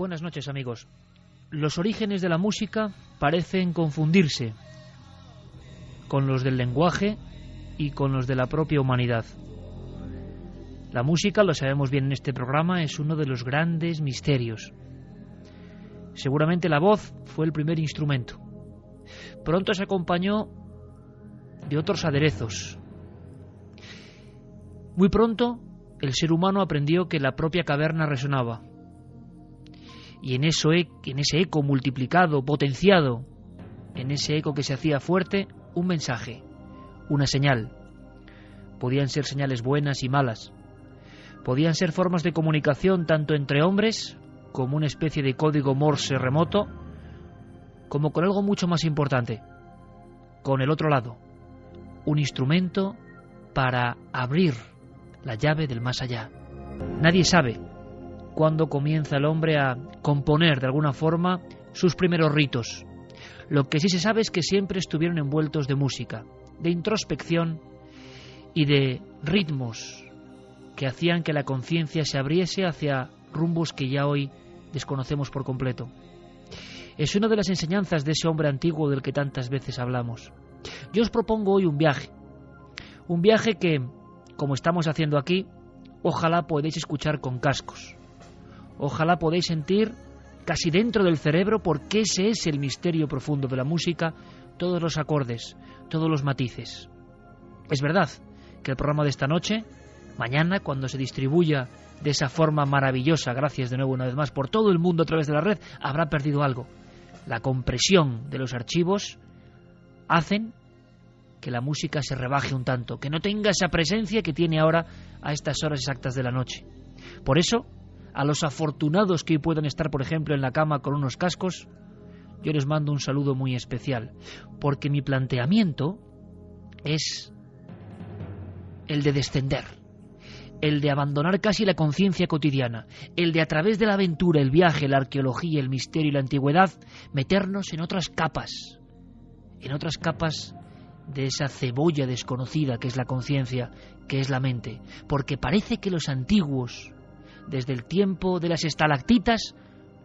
Buenas noches, amigos. Los orígenes de la música parecen confundirse con los del lenguaje y con los de la propia humanidad. La música, lo sabemos bien en este programa, es uno de los grandes misterios. Seguramente la voz fue el primer instrumento. Pronto se acompañó de otros aderezos. Muy pronto el ser humano aprendió que la propia caverna resonaba. Y en ese eco multiplicado, potenciado, en ese eco que se hacía fuerte, un mensaje, una señal. Podían ser señales buenas y malas. Podían ser formas de comunicación tanto entre hombres, como una especie de código Morse remoto, como con algo mucho más importante, con el otro lado, un instrumento para abrir la llave del más allá. Nadie sabe cuándo comienza el hombre a componer de alguna forma sus primeros ritos. Lo que sí se sabe es que siempre estuvieron envueltos de música, de introspección y de ritmos que hacían que la conciencia se abriese hacia rumbos que ya hoy desconocemos por completo. Es una de las enseñanzas de ese hombre antiguo del que tantas veces hablamos. Yo os propongo hoy un viaje que, como estamos haciendo aquí, ojalá podáis escuchar con cascos. Ojalá podáis sentir casi dentro del cerebro, porque ese es el misterio profundo de la música, todos los acordes, todos los matices. Es verdad que el programa de esta noche, mañana, cuando se distribuya de esa forma maravillosa, gracias de nuevo una vez más por todo el mundo a través de la red, habrá perdido algo. La compresión de los archivos hacen que la música se rebaje un tanto, que no tenga esa presencia que tiene ahora a estas horas exactas de la noche. Por eso, a los afortunados que hoy puedan estar, por ejemplo, en la cama con unos cascos, yo les mando un saludo muy especial, porque mi planteamiento es el de descender, el de abandonar casi la conciencia cotidiana, el de a través de la aventura, el viaje, la arqueología, el misterio y la antigüedad, meternos en otras capas de esa cebolla desconocida que es la conciencia, que es la mente, porque parece que los antiguos, desde el tiempo de las estalactitas,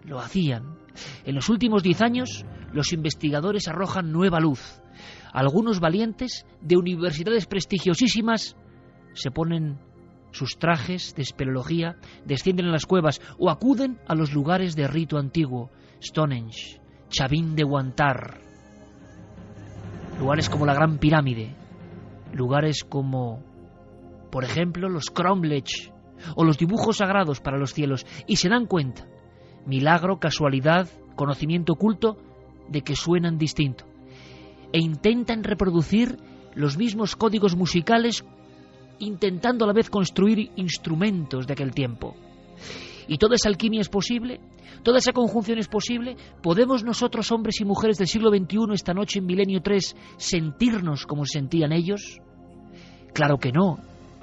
lo hacían. En los últimos 10 años, los investigadores arrojan nueva luz. Algunos valientes de universidades prestigiosísimas se ponen sus trajes de espeleología, descienden a las cuevas o acuden a los lugares de rito antiguo, Stonehenge, Chavín de Huántar, lugares como la Gran Pirámide, lugares como, por ejemplo, los cromlech o los dibujos sagrados para los cielos, y se dan cuenta, milagro, casualidad, conocimiento oculto, de que suenan distinto, e intentan reproducir los mismos códigos musicales, intentando a la vez construir instrumentos de aquel tiempo. Y toda esa alquimia es posible, toda esa conjunción es posible. ¿Podemos nosotros, hombres y mujeres del siglo XXI, esta noche en Milenio 3, sentirnos como se sentían ellos? Claro que no,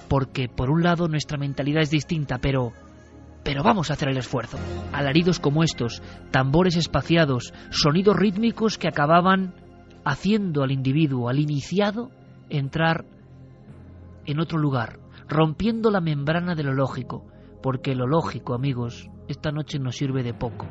porque por un lado nuestra mentalidad es distinta, pero vamos a hacer el esfuerzo. Alaridos como estos, tambores espaciados, sonidos rítmicos que acababan haciendo al individuo, al iniciado, entrar en otro lugar, rompiendo la membrana de lo lógico, porque lo lógico, amigos, esta noche nos sirve de poco,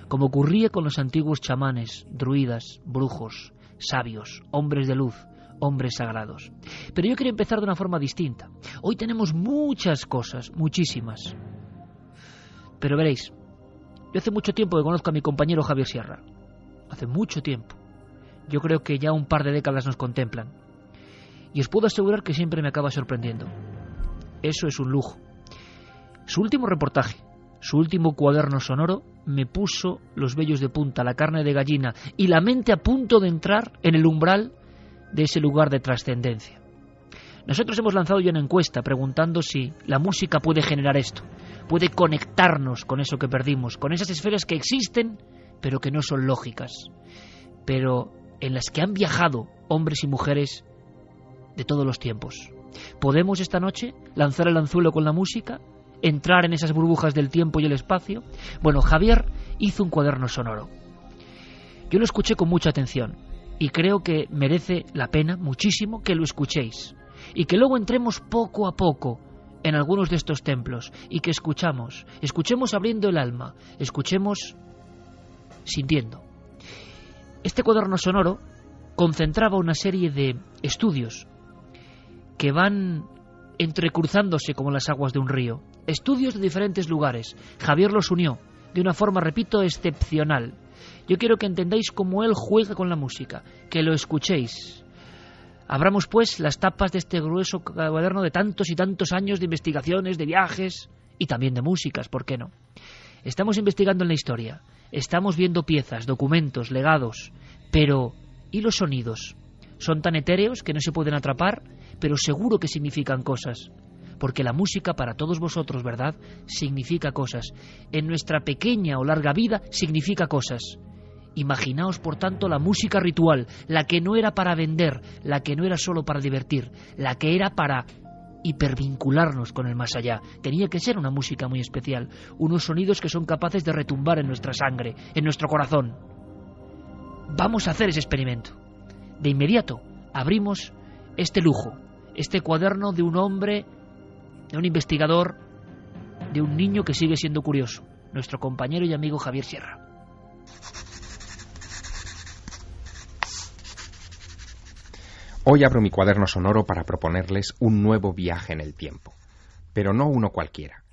como ocurría con los antiguos chamanes, druidas, brujos, sabios, hombres de luz, hombres sagrados. Pero yo quiero empezar de una forma distinta. Hoy tenemos muchas cosas, muchísimas. Pero veréis, yo hace mucho tiempo que conozco a mi compañero Javier Sierra. Hace mucho tiempo. Yo creo que ya un par de décadas nos contemplan. Y os puedo asegurar que siempre me acaba sorprendiendo. Eso es un lujo. Su último reportaje, su último cuaderno sonoro, me puso los vellos de punta, la carne de gallina y la mente a punto de entrar en el umbral de ese lugar de trascendencia. Nosotros hemos lanzado ya una encuesta preguntando si la música puede generar esto, puede conectarnos con eso que perdimos, con esas esferas que existen pero que no son lógicas, pero en las que han viajado hombres y mujeres de todos los tiempos. ¿Podemos esta noche lanzar el anzuelo con la música? ¿Entrar en esas burbujas del tiempo y el espacio? Bueno, Javier hizo un cuaderno sonoro. Yo lo escuché con mucha atención y creo que merece la pena muchísimo que lo escuchéis y que luego entremos poco a poco en algunos de estos templos y que escuchamos abriendo el alma, escuchemos sintiendo. Este cuaderno sonoro concentraba una serie de estudios que van entrecruzándose como las aguas de un río. Estudios de diferentes lugares. Javier los unió de una forma, repito, excepcional. Yo quiero que entendáis cómo él juega con la música, que lo escuchéis. Abramos, pues, las tapas de este grueso cuaderno de tantos y tantos años de investigaciones, de viajes y también de músicas, ¿por qué no? Estamos investigando en la historia, estamos viendo piezas, documentos, legados, pero ¿y los sonidos? Son tan etéreos que no se pueden atrapar, pero seguro que significan cosas. Porque la música para todos vosotros, ¿verdad?, significa cosas. En nuestra pequeña o larga vida significa cosas. Imaginaos, por tanto, la música ritual, la que no era para vender, la que no era solo para divertir, la que era para hipervincularnos con el más allá. Tenía que ser una música muy especial, unos sonidos que son capaces de retumbar en nuestra sangre, en nuestro corazón. Vamos a hacer ese experimento. De inmediato abrimos este lujo, este cuaderno de un hombre, de un investigador, de un niño que sigue siendo curioso, nuestro compañero y amigo Javier Sierra. Hoy abro mi cuaderno sonoro para proponerles un nuevo viaje en el tiempo, pero no uno cualquiera.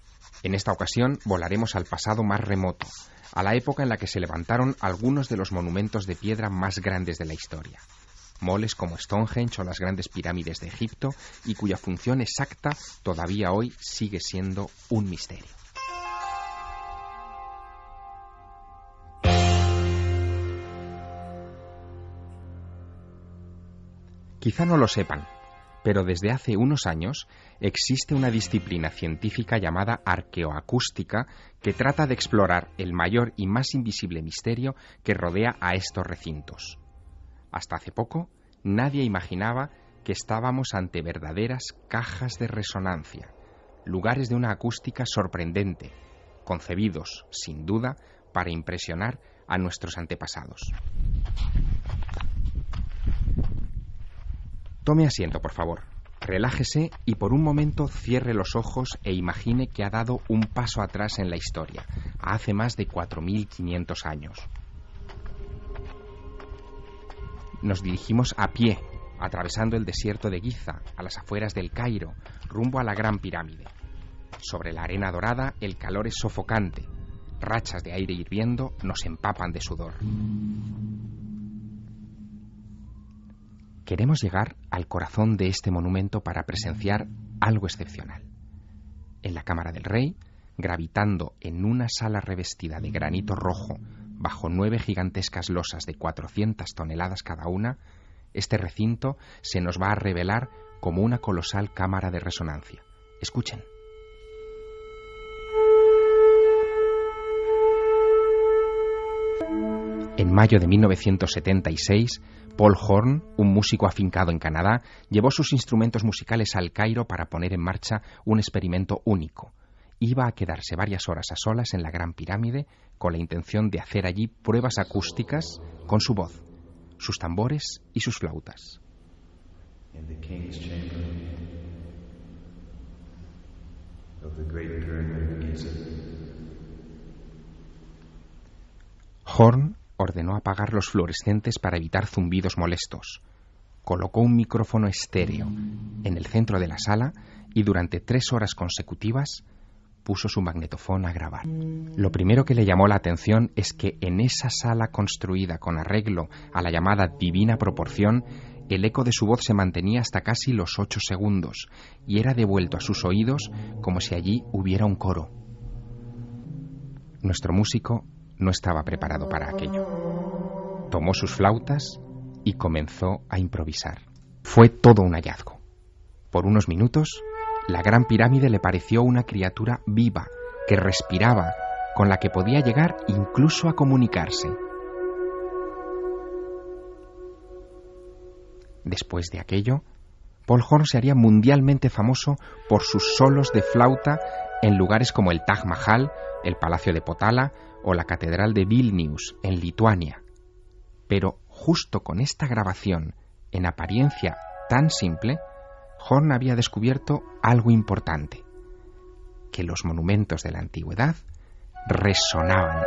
En esta ocasión volaremos al pasado más remoto, a la época en la que se levantaron algunos de los monumentos de piedra más grandes de la historia. Moles como Stonehenge o las grandes pirámides de Egipto, y cuya función exacta todavía hoy sigue siendo un misterio. Quizá no lo sepan, pero desde hace unos años existe una disciplina científica llamada arqueoacústica que trata de explorar el mayor y más invisible misterio que rodea a estos recintos. Hasta hace poco, nadie imaginaba que estábamos ante verdaderas cajas de resonancia, lugares de una acústica sorprendente, concebidos, sin duda, para impresionar a nuestros antepasados. Tome asiento, por favor. Relájese y por un momento cierre los ojos e imagine que ha dado un paso atrás en la historia, hace más de 4.500 años. Nos dirigimos a pie, atravesando el desierto de Giza, a las afueras del Cairo, rumbo a la Gran Pirámide. Sobre la arena dorada el calor es sofocante. Rachas de aire hirviendo nos empapan de sudor. Queremos llegar al corazón de este monumento para presenciar algo excepcional. En la Cámara del Rey, gravitando en una sala revestida de granito rojo, bajo 9 gigantescas losas de 400 toneladas cada una, este recinto se nos va a revelar como una colosal cámara de resonancia. Escuchen. En mayo de 1976, Paul Horn, un músico afincado en Canadá, llevó sus instrumentos musicales al Cairo para poner en marcha un experimento único. Iba a quedarse varias horas a solas en la Gran Pirámide con la intención de hacer allí pruebas acústicas con su voz, sus tambores y sus flautas. Horn ordenó apagar los fluorescentes para evitar zumbidos molestos. Colocó un micrófono estéreo en el centro de la sala y durante 3 horas consecutivas puso su magnetofón a grabar. Lo primero que le llamó la atención es que en esa sala construida con arreglo a la llamada divina proporción, el eco de su voz se mantenía hasta casi los 8 segundos y era devuelto a sus oídos como si allí hubiera un coro. Nuestro músico no estaba preparado para aquello. Tomó sus flautas y comenzó a improvisar. Fue todo un hallazgo. Por unos minutos, la Gran Pirámide le pareció una criatura viva, que respiraba, con la que podía llegar incluso a comunicarse. Después de aquello, Paul Horn se haría mundialmente famoso por sus solos de flauta en lugares como el Taj Mahal, el Palacio de Potala o la Catedral de Vilnius, en Lituania. Pero justo con esta grabación, en apariencia tan simple, Horn había descubierto algo importante. que los monumentos de la antigüedad resonaban.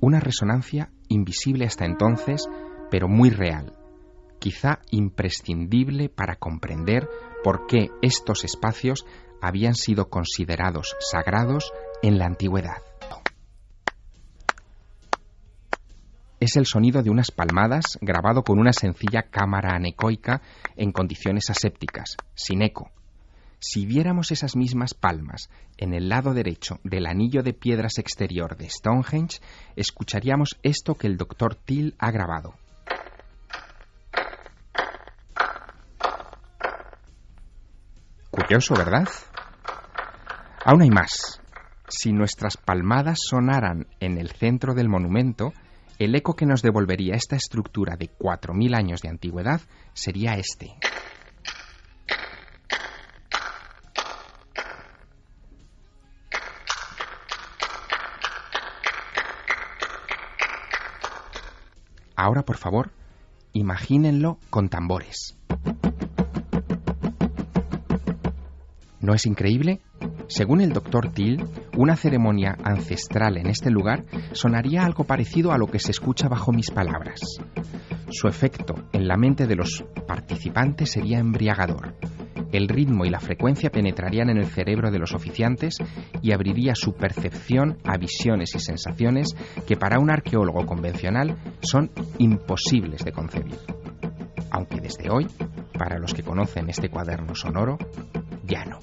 Una resonancia invisible hasta entonces, pero muy real, quizá imprescindible para comprender por qué estos espacios habían sido considerados sagrados en la antigüedad. Es el sonido de unas palmadas grabado con una sencilla cámara anecoica en condiciones asépticas, sin eco. Si viéramos esas mismas palmas en el lado derecho del anillo de piedras exterior de Stonehenge, escucharíamos esto que el Dr. Till ha grabado. Curioso, ¿verdad? Aún hay más. Si nuestras palmadas sonaran en el centro del monumento, el eco que nos devolvería esta estructura de 4.000 años de antigüedad sería este. Ahora, por favor, imagínenlo con tambores. ¿No es increíble? Según el Dr. Till, una ceremonia ancestral en este lugar sonaría algo parecido a lo que se escucha bajo mis palabras. Su efecto en la mente de los participantes sería embriagador. El ritmo y la frecuencia penetrarían en el cerebro de los oficiantes y abriría su percepción a visiones y sensaciones que para un arqueólogo convencional son imposibles de concebir. Aunque desde hoy, para los que conocen este cuaderno sonoro, ya no.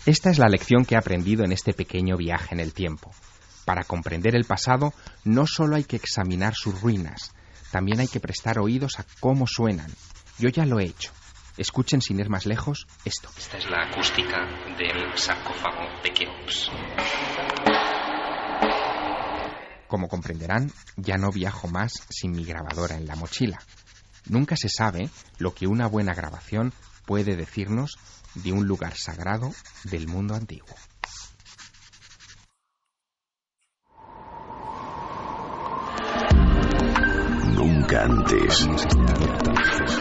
Esta es la lección que he aprendido en este pequeño viaje en el tiempo. Para comprender el pasado, no solo hay que examinar sus ruinas, también hay que prestar oídos a cómo suenan. Yo ya lo he hecho. Escuchen sin ir más lejos esto. Esta es la acústica del sarcófago de Keops. Como comprenderán, ya no viajo más sin mi grabadora en la mochila. Nunca se sabe lo que una buena grabación puede decirnos de un lugar sagrado del mundo antiguo. Nunca antes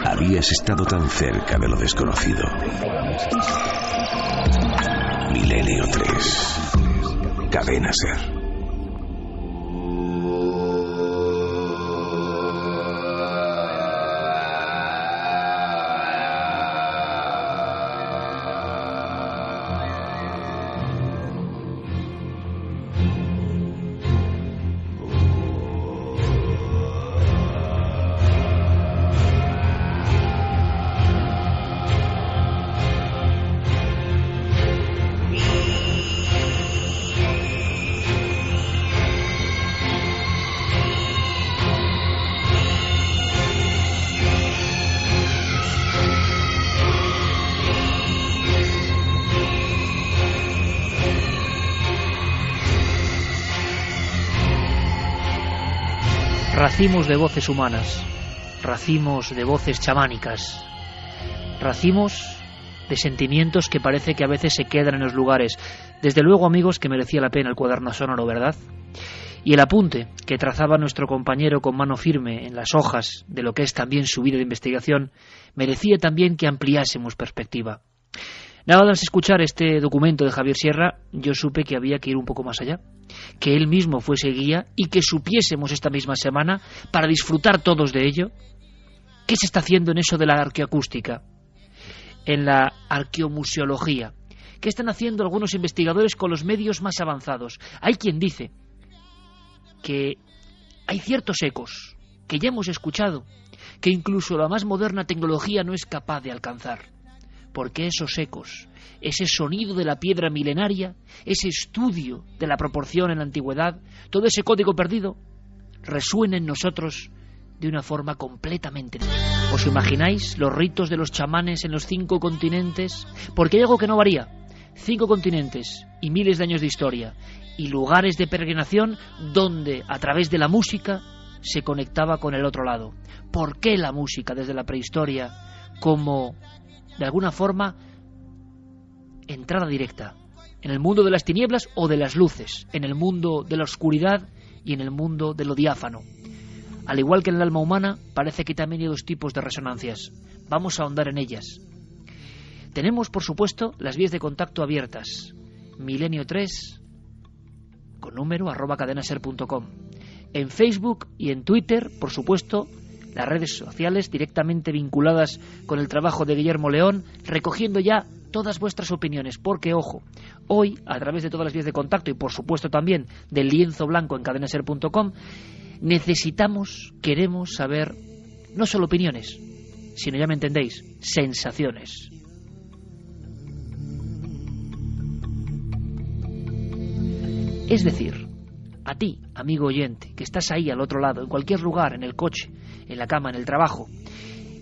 habías estado tan cerca de lo desconocido. Milenio 3. Cadena Ser. Racimos de voces humanas, racimos de voces chamánicas, racimos de sentimientos que parece que a veces se quedan en los lugares. Desde luego, amigos, que merecía la pena el cuaderno sonoro, ¿verdad? Y el apunte que trazaba nuestro compañero con mano firme en las hojas de lo que es también su vida de investigación, merecía también que ampliásemos perspectiva. Nada más escuchar este documento de Javier Sierra, yo supe que había que ir un poco más allá, que él mismo fuese guía y que supiésemos esta misma semana, para disfrutar todos de ello, qué se está haciendo en eso de la arqueoacústica, en la arqueomuseología, qué están haciendo algunos investigadores con los medios más avanzados. Hay quien dice que hay ciertos ecos que ya hemos escuchado, que incluso la más moderna tecnología no es capaz de alcanzar. Porque esos ecos, ese sonido de la piedra milenaria, ese estudio de la proporción en la antigüedad, todo ese código perdido, resuena en nosotros de una forma completamente diferente. ¿Os imagináis los ritos de los chamanes en los 5 continentes? Porque hay algo que no varía. 5 continentes y miles de años de historia y lugares de peregrinación donde, a través de la música, se conectaba con el otro lado. ¿Por qué la música desde la prehistoria como, de alguna forma, entrada directa en el mundo de las tinieblas o de las luces, en el mundo de la oscuridad y en el mundo de lo diáfano. Al igual que en el alma humana, parece que también hay dos tipos de resonancias. Vamos a ahondar en ellas. Tenemos, por supuesto, las vías de contacto abiertas. Milenio3, con número, @cadenaser.com. En Facebook y en Twitter, por supuesto, las redes sociales directamente vinculadas con el trabajo de Guillermo León, recogiendo ya todas vuestras opiniones, porque, ojo, hoy, a través de todas las vías de contacto y, por supuesto, también del lienzo blanco en cadenaser.com, queremos saber no solo opiniones, sino, ya me entendéis, sensaciones. Es decir, a ti, amigo oyente, que estás ahí al otro lado, en cualquier lugar, en el coche, en la cama, en el trabajo,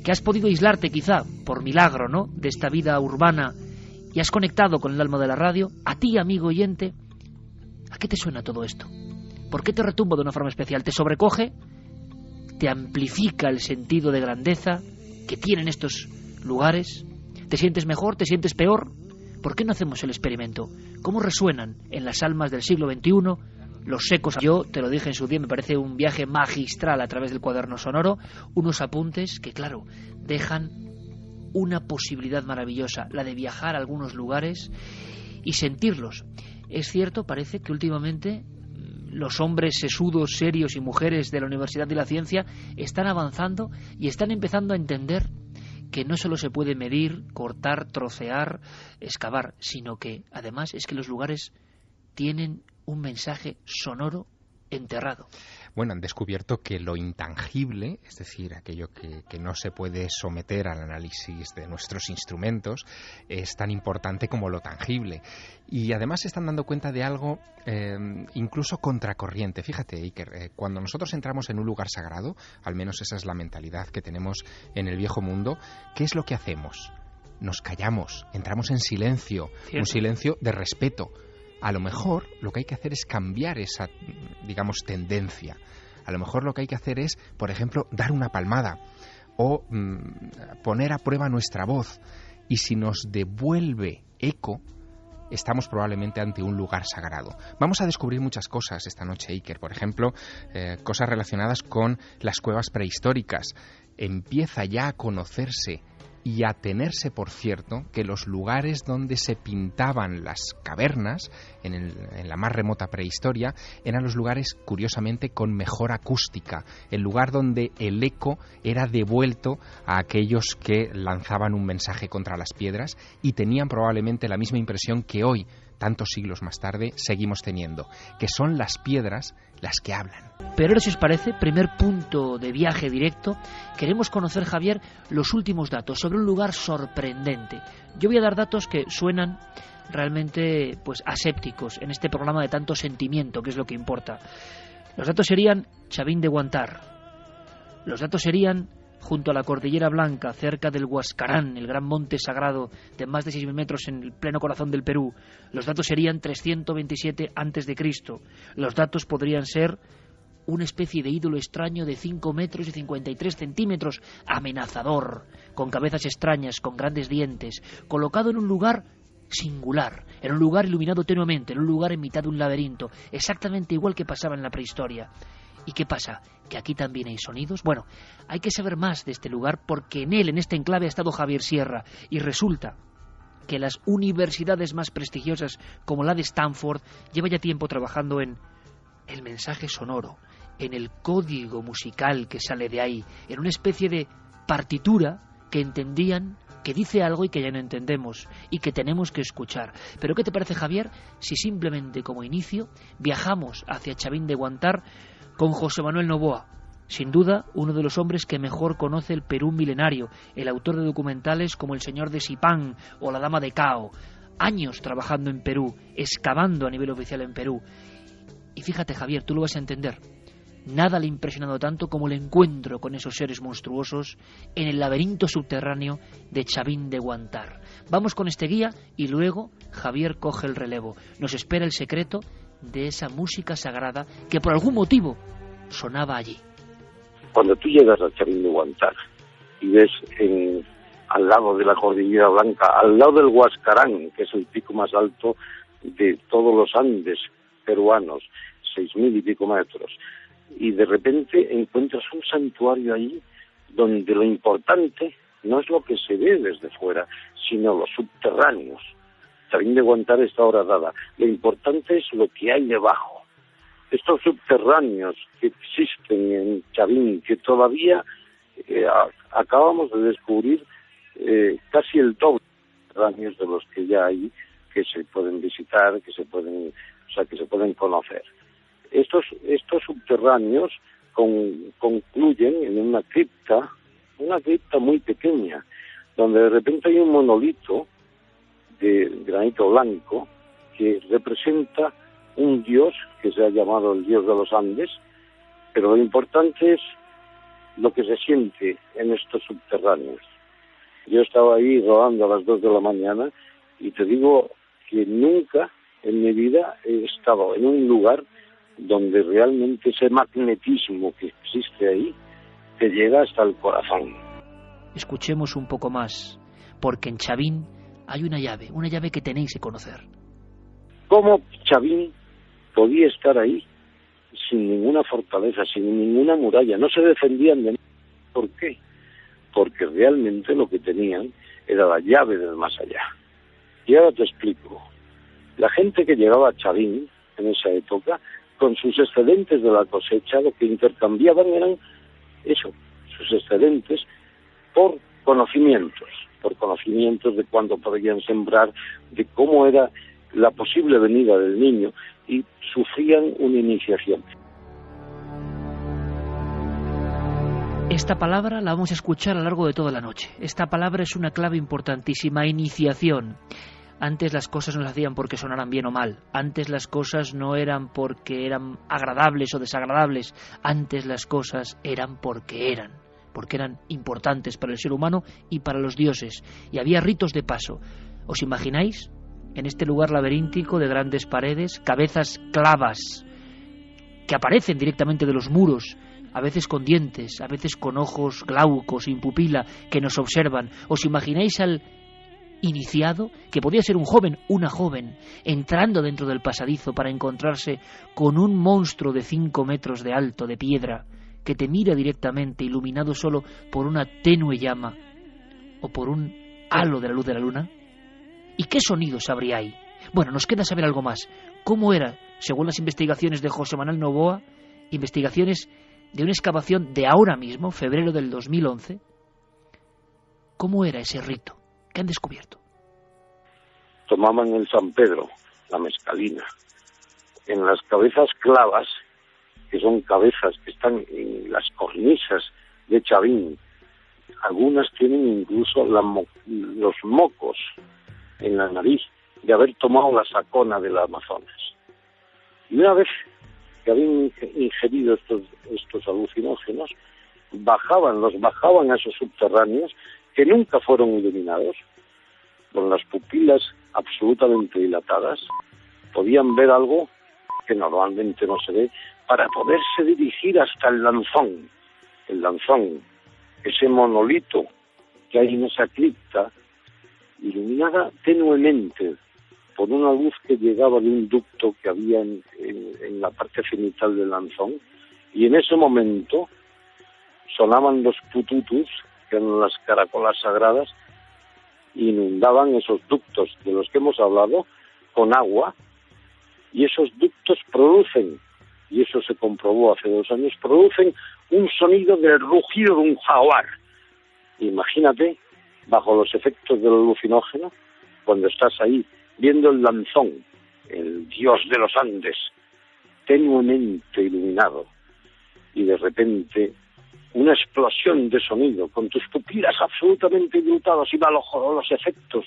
que has podido aislarte quizá por milagro, ¿no?, de esta vida urbana y has conectado con el alma de la radio, a ti, amigo oyente, ¿a qué te suena todo esto? ¿Por qué te retumba de una forma especial? ¿Te sobrecoge? ¿Te amplifica el sentido de grandeza que tienen estos lugares? ¿Te sientes mejor? ¿Te sientes peor? ¿Por qué no hacemos el experimento? ¿Cómo resuenan en las almas del siglo XXI los ecos? Yo te lo dije en su día, me parece un viaje magistral a través del cuaderno sonoro, unos apuntes que, claro, dejan una posibilidad maravillosa, la de viajar a algunos lugares y sentirlos. Es cierto, parece que últimamente los hombres sesudos, serios y mujeres de la Universidad de la Ciencia están avanzando y están empezando a entender que no solo se puede medir, cortar, trocear, excavar, sino que además es que los lugares tienen un mensaje sonoro enterrado. Bueno, han descubierto que lo intangible, es decir, aquello que no se puede someter al análisis de nuestros instrumentos, es tan importante como lo tangible. Y además se están dando cuenta de algo incluso contracorriente. Fíjate, Iker, cuando nosotros entramos en un lugar sagrado, al menos esa es la mentalidad que tenemos en el viejo mundo, ¿qué es lo que hacemos? Nos callamos, entramos en silencio, ¿cierto? Un silencio de respeto. A lo mejor lo que hay que hacer es cambiar esa, digamos, tendencia. A lo mejor lo que hay que hacer es, por ejemplo, dar una palmada o poner a prueba nuestra voz. Y si nos devuelve eco, estamos probablemente ante un lugar sagrado. Vamos a descubrir muchas cosas esta noche, Iker. Por ejemplo, cosas relacionadas con las cuevas prehistóricas. Empieza ya a conocerse y a tenerse por cierto que los lugares donde se pintaban las cavernas en la más remota prehistoria eran los lugares curiosamente con mejor acústica, el lugar donde el eco era devuelto a aquellos que lanzaban un mensaje contra las piedras y tenían probablemente la misma impresión que hoy, tantos siglos más tarde, seguimos teniendo, que son las piedras las que hablan. Pero ahora, si os parece, primer punto de viaje directo, queremos conocer, Javier, los últimos datos sobre un lugar sorprendente. Yo voy a dar datos que suenan realmente pues asépticos en este programa de tanto sentimiento, que es lo que importa. Los datos serían Chavín de Guantar. Los datos serían junto a la Cordillera Blanca, cerca del Huascarán, el gran monte sagrado de más de 6.000 metros en el pleno corazón del Perú. Los datos serían 327 a.C. Los datos podrían ser una especie de ídolo extraño de 5 metros y 53 centímetros, amenazador, con cabezas extrañas, con grandes dientes, colocado en un lugar singular, en un lugar iluminado tenuemente, en un lugar en mitad de un laberinto, exactamente igual que pasaba en la prehistoria. ¿Y qué pasa? ¿Que aquí también hay sonidos? Bueno, hay que saber más de este lugar porque en él, en este enclave, ha estado Javier Sierra y resulta que las universidades más prestigiosas como la de Stanford lleva ya tiempo trabajando en el mensaje sonoro, en el código musical que sale de ahí, en una especie de partitura que entendían, que dice algo y que ya no entendemos y que tenemos que escuchar. Pero ¿qué te parece, Javier, si simplemente como inicio viajamos hacia Chavín de Guantar con José Manuel Novoa, sin duda uno de los hombres que mejor conoce el Perú milenario, el autor de documentales como El Señor de Sipán o La Dama de Cao, años trabajando en Perú, excavando a nivel oficial en Perú. Y fíjate, Javier, tú lo vas a entender, nada le ha impresionado tanto como el encuentro con esos seres monstruosos en el laberinto subterráneo de Chavín de Guantar. Vamos con este guía y luego Javier coge el relevo. Nos espera el secreto de esa música sagrada que por algún motivo sonaba allí. Cuando tú llegas a Chavín de Guantar y ves al lado de la Cordillera Blanca, al lado del Huascarán, que es el pico más alto de todos los Andes peruanos, 6.000 y pico metros, y de repente encuentras un santuario allí donde lo importante no es lo que se ve desde fuera, sino los subterráneos. Chavín de Guantar está horadada. Lo importante es lo que hay debajo. Estos subterráneos que existen en Chavín, que todavía acabamos de descubrir casi el doble de subterráneos de los que ya hay, que se pueden visitar, que se pueden conocer. Estos subterráneos concluyen en una cripta muy pequeña, donde de repente hay un monolito de granito blanco que representa un dios que se ha llamado el dios de los Andes, pero lo importante es lo que se siente en estos subterráneos. Yo estaba ahí rodando a las 2 de la mañana y te digo que nunca en mi vida he estado en un lugar donde realmente ese magnetismo que existe ahí te llega hasta el corazón. Escuchemos un poco más, porque en Chavín hay una llave que tenéis que conocer. ¿Cómo Chavín podía estar ahí sin ninguna fortaleza, sin ninguna muralla? No se defendían de nada. ¿Por qué? Porque realmente lo que tenían era la llave del más allá. Y ahora te explico. La gente que llegaba a Chavín en esa época, con sus excedentes de la cosecha, lo que intercambiaban eran eso, sus excedentes por conocimientos de cuándo podían sembrar, de cómo era la posible venida del niño, y sufrían una iniciación. Esta palabra la vamos a escuchar a lo largo de toda la noche. Esta palabra es una clave importantísima, iniciación. Antes las cosas no se hacían porque sonaran bien o mal. Antes las cosas no eran porque eran agradables o desagradables. Antes las cosas eran porque eran importantes para el ser humano y para los dioses. Y había ritos de paso. ¿Os imagináis? En este lugar laberíntico de grandes paredes, cabezas clavas que aparecen directamente de los muros, a veces con dientes, a veces con ojos glaucos, sin pupila, que nos observan. ¿Os imagináis al iniciado, que podía ser un joven, una joven, entrando dentro del pasadizo para encontrarse con un monstruo de 5 metros de alto, de piedra, que te mira directamente, iluminado solo por una tenue llama o por un halo de la luz de la luna? ¿Y qué sonidos habría ahí? Bueno, nos queda saber algo más. ¿Cómo era, según las investigaciones de José Manuel Novoa, investigaciones de una excavación de ahora mismo, febrero del 2011, cómo era ese rito? ¿Qué han descubierto? Tomaban el San Pedro, la mezcalina. En las cabezas clavas, que son cabezas que están en las cornisas de Chavín, algunas tienen incluso los mocos en la nariz de haber tomado la sacona del Amazonas. Y una vez que habían ingerido estos alucinógenos, bajaban a esos subterráneos que nunca fueron iluminados, con las pupilas absolutamente dilatadas, podían ver algo que normalmente no se ve, para poderse dirigir hasta el lanzón, ese monolito que hay en esa cripta, iluminada tenuemente por una luz que llegaba de un ducto que había en la parte cenital del lanzón, y en ese momento sonaban los pututus, que eran las caracolas sagradas, inundaban esos ductos de los que hemos hablado con agua, y esos ductos producen, y eso se comprobó hace 2 años, producen un sonido del rugido de un jaguar. Imagínate, bajo los efectos del alucinógeno, cuando estás ahí viendo el lanzón, el dios de los Andes, tenuemente iluminado, y de repente una explosión de sonido, con tus pupilas absolutamente dilatadas y bajo los efectos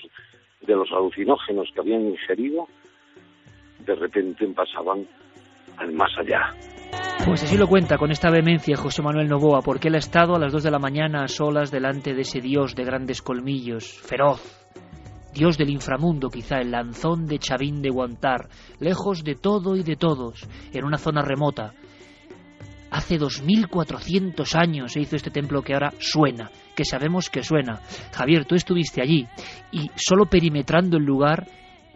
de los alucinógenos que habían ingerido, de repente pasaban al más allá. Pues así lo cuenta con esta vehemencia José Manuel Novoa, porque él ha estado a las 2 de la mañana a solas delante de ese dios de grandes colmillos, feroz, dios del inframundo quizá, el lanzón de Chavín de Guantar, lejos de todo y de todos, en una zona remota. Hace 2400 años se hizo este templo que ahora suena, que sabemos que suena. Javier, tú estuviste allí y solo perimetrando el lugar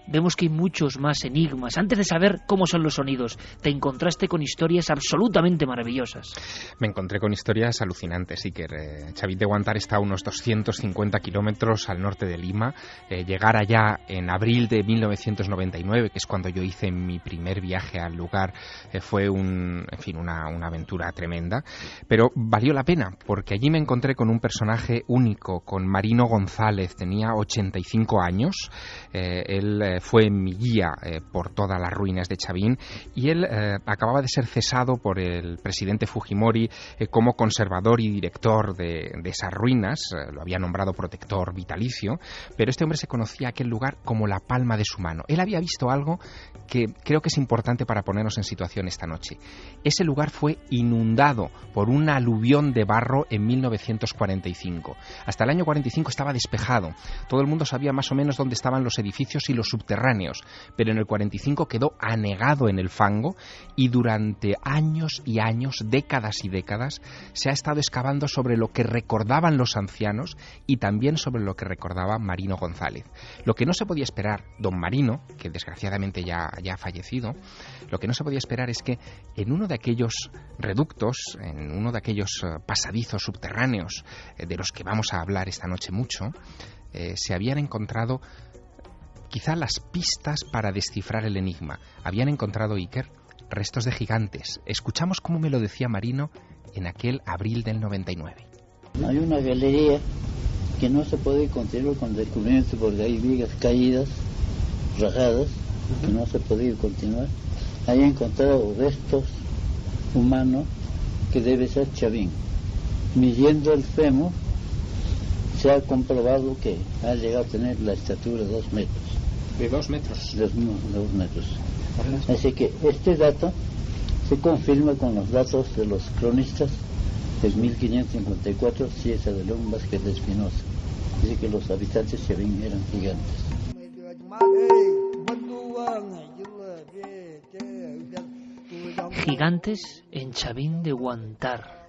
vemos que hay muchos más enigmas. Antes de saber cómo son los sonidos, te encontraste con historias absolutamente maravillosas. Me encontré con historias alucinantes, Iker. Chavín de Guantar está a unos 250 kilómetros al norte de Lima. Llegar allá en abril de 1999, que es cuando yo hice mi primer viaje al lugar, fue una aventura tremenda, pero valió la pena, porque allí me encontré con un personaje único, con Marino González. Tenía 85 años, él fue mi guía por todas las ruinas de Chavín, y él acababa de ser cesado por el presidente Fujimori como conservador y director de esas ruinas. Lo había nombrado protector vitalicio, pero este hombre se conocía aquel lugar como la palma de su mano. Él había visto algo que creo que es importante para ponernos en situación esta noche. Ese lugar fue inundado por un aluvión de barro en 1945. Hasta el año 45 estaba despejado. Todo el mundo sabía más o menos dónde estaban los edificios y los subterráneos, pero en el 45 quedó anegado en el fango, y durante años y años, décadas y décadas, se ha estado excavando sobre lo que recordaban los ancianos y también sobre lo que recordaba Marino González. Lo que no se podía esperar, don Marino, que desgraciadamente ya ha fallecido, lo que no se podía esperar es que en uno de aquellos reductos, en uno de aquellos pasadizos subterráneos de los que vamos a hablar esta noche mucho, se habían encontrado quizá las pistas para descifrar el enigma. Habían encontrado, Iker, restos de gigantes. Escuchamos cómo me lo decía Marino en aquel abril del 99. Hay una galería que no se puede continuar con el descubrimiento porque hay vigas caídas, rajadas, que no se puede continuar. Hay encontrado restos humanos que debe ser Chavín. Midiendo el fémur, se ha comprobado que ha llegado a tener la estatura de 2 metros. ¿De 2 metros? De 2 metros. Así que este dato se confirma con los datos de los cronistas del 1554, Cieza de León, Vázquez de Espinosa. Dice que los habitantes de Chavín eran gigantes. Gigantes en Chavín de Guantar.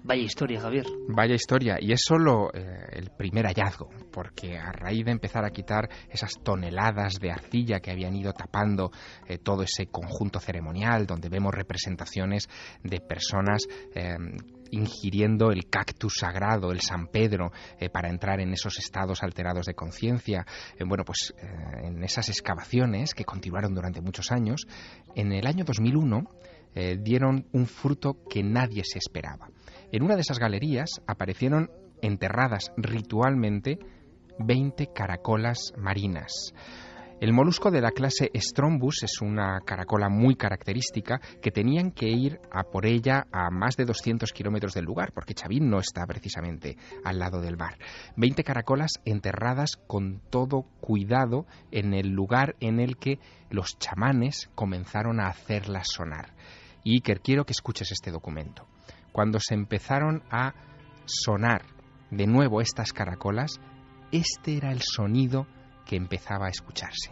Vaya historia, Javier. Vaya historia, y es solo el primer hallazgo, porque a raíz de empezar a quitar esas toneladas de arcilla que habían ido tapando todo ese conjunto ceremonial, donde vemos representaciones de personas ingiriendo el cactus sagrado, el San Pedro, para entrar en esos estados alterados de conciencia. En esas excavaciones que continuaron durante muchos años, en el año 2001 dieron un fruto que nadie se esperaba. En una de esas galerías aparecieron enterradas ritualmente 20 caracolas marinas. El molusco de la clase Strombus es una caracola muy característica que tenían que ir a por ella a más de 200 kilómetros del lugar, porque Chavín no está precisamente al lado del mar. 20 caracolas enterradas con todo cuidado en el lugar en el que los chamanes comenzaron a hacerlas sonar. Y Iker, quiero que escuches este documento. Cuando se empezaron a sonar de nuevo estas caracolas, este era el sonido que empezaba a escucharse.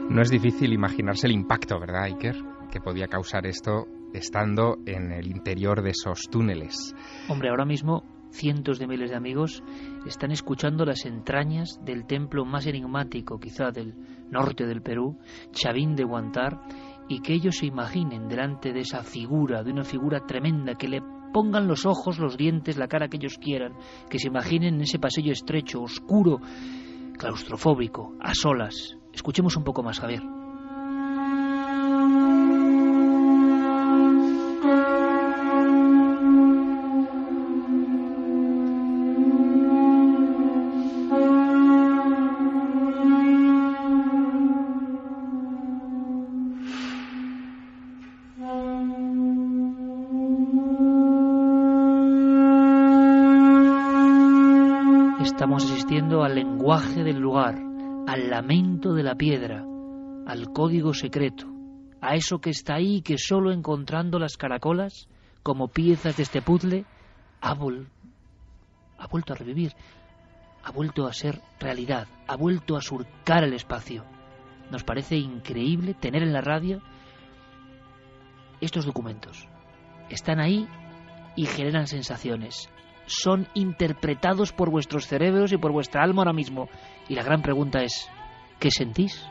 No es difícil imaginarse el impacto, ¿verdad, Iker?, que podía causar esto estando en el interior de esos túneles. Hombre, ahora mismo cientos de miles de amigos están escuchando las entrañas del templo más enigmático, quizá del norte del Perú, Chavín de Guantar, y que ellos se imaginen delante de esa figura, de una figura tremenda, que le pongan los ojos, los dientes, la cara que ellos quieran, que se imaginen en ese pasillo estrecho, oscuro, claustrofóbico, a solas. Escuchemos un poco más, Javier. estamos asistiendo al lenguaje del lugar, al lamento de la piedra, al código secreto, a eso que está ahí y que solo encontrando las caracolas, como piezas de este puzzle, ha vuelto a revivir, ha vuelto a ser realidad, ha vuelto a surcar el espacio. Nos parece increíble tener en la radio estos documentos. Están ahí y generan sensaciones. Son interpretados por vuestros cerebros y por vuestra alma ahora mismo. Y la gran pregunta es, ¿qué sentís?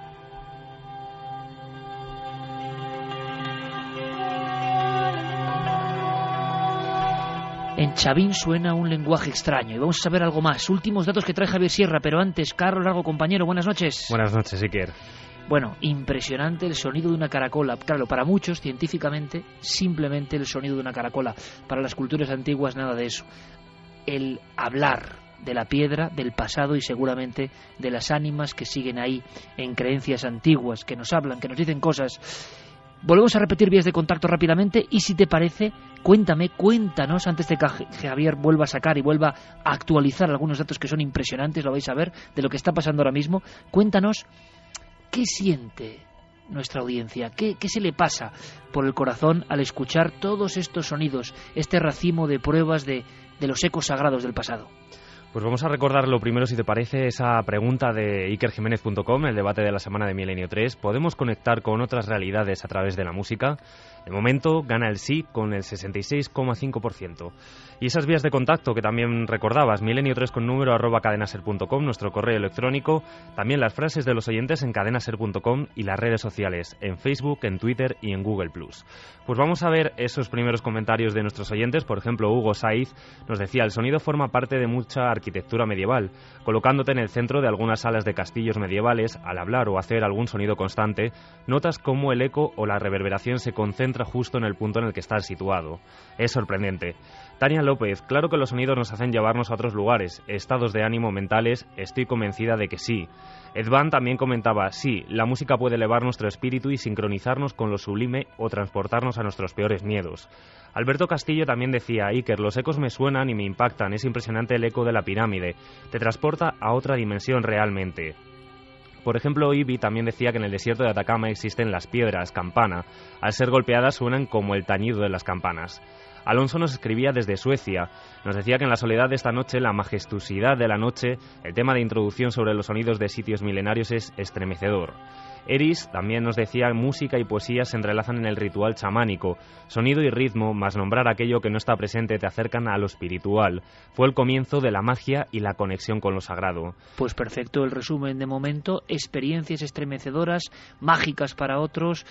En Chavín suena un lenguaje extraño y vamos a saber algo más. Últimos datos que trae Javier Sierra, pero antes, Carlos Largo, compañero, buenas noches. Buenas noches, Iker. Bueno, impresionante el sonido de una caracola. Claro, para muchos, científicamente, simplemente el sonido de una caracola. Para las culturas antiguas, nada de eso. El hablar de la piedra, del pasado y seguramente de las ánimas que siguen ahí en creencias antiguas, que nos hablan, que nos dicen cosas. Volvemos a repetir vías de contacto rápidamente y si te parece, cuéntanos, antes de que Javier vuelva a sacar y vuelva a actualizar algunos datos que son impresionantes, lo vais a ver, de lo que está pasando ahora mismo. Cuéntanos qué siente nuestra audiencia, qué se le pasa por el corazón al escuchar todos estos sonidos, este racimo de pruebas de los ecos sagrados del pasado. Pues vamos a recordar lo primero, si te parece, esa pregunta de ikerjimenez.com, el debate de la semana de Milenio 3. ¿Podemos conectar con otras realidades a través de la música? De momento gana el sí con el 66,5%. Y esas vías de contacto que también recordabas, milenio3 con número @cadenaser.com, nuestro correo electrónico, también las frases de los oyentes en cadenaser.com y las redes sociales, en Facebook, en Twitter y en Google+. Pues vamos a ver esos primeros comentarios de nuestros oyentes. Por ejemplo, Hugo Saiz nos decía: el sonido forma parte de mucha arquitectura medieval. Colocándote en el centro de algunas salas de castillos medievales, al hablar o hacer algún sonido constante, notas cómo el eco o la reverberación se concentra justo en el punto en el que estás situado. Es sorprendente. Tania López: claro que los sonidos nos hacen llevarnos a otros lugares, estados de ánimo mentales, estoy convencida de que sí. Edvan también comentaba: sí, la música puede elevar nuestro espíritu y sincronizarnos con lo sublime o transportarnos a nuestros peores miedos. Alberto Castillo también decía: Iker, los ecos me suenan y me impactan, es impresionante el eco de la pirámide, te transporta a otra dimensión realmente. Por ejemplo, Ibi también decía que en el desierto de Atacama existen las piedras campana. Al ser golpeadas suenan como el tañido de las campanas. Alonso nos escribía desde Suecia. Nos decía que en la soledad de esta noche, la majestuosidad de la noche, el tema de introducción sobre los sonidos de sitios milenarios es estremecedor. Eris también nos decía: música y poesía se entrelazan en el ritual chamánico. Sonido y ritmo, más nombrar aquello que no está presente, te acercan a lo espiritual. Fue el comienzo de la magia y la conexión con lo sagrado. Pues perfecto el resumen de momento. Experiencias estremecedoras, mágicas para otros,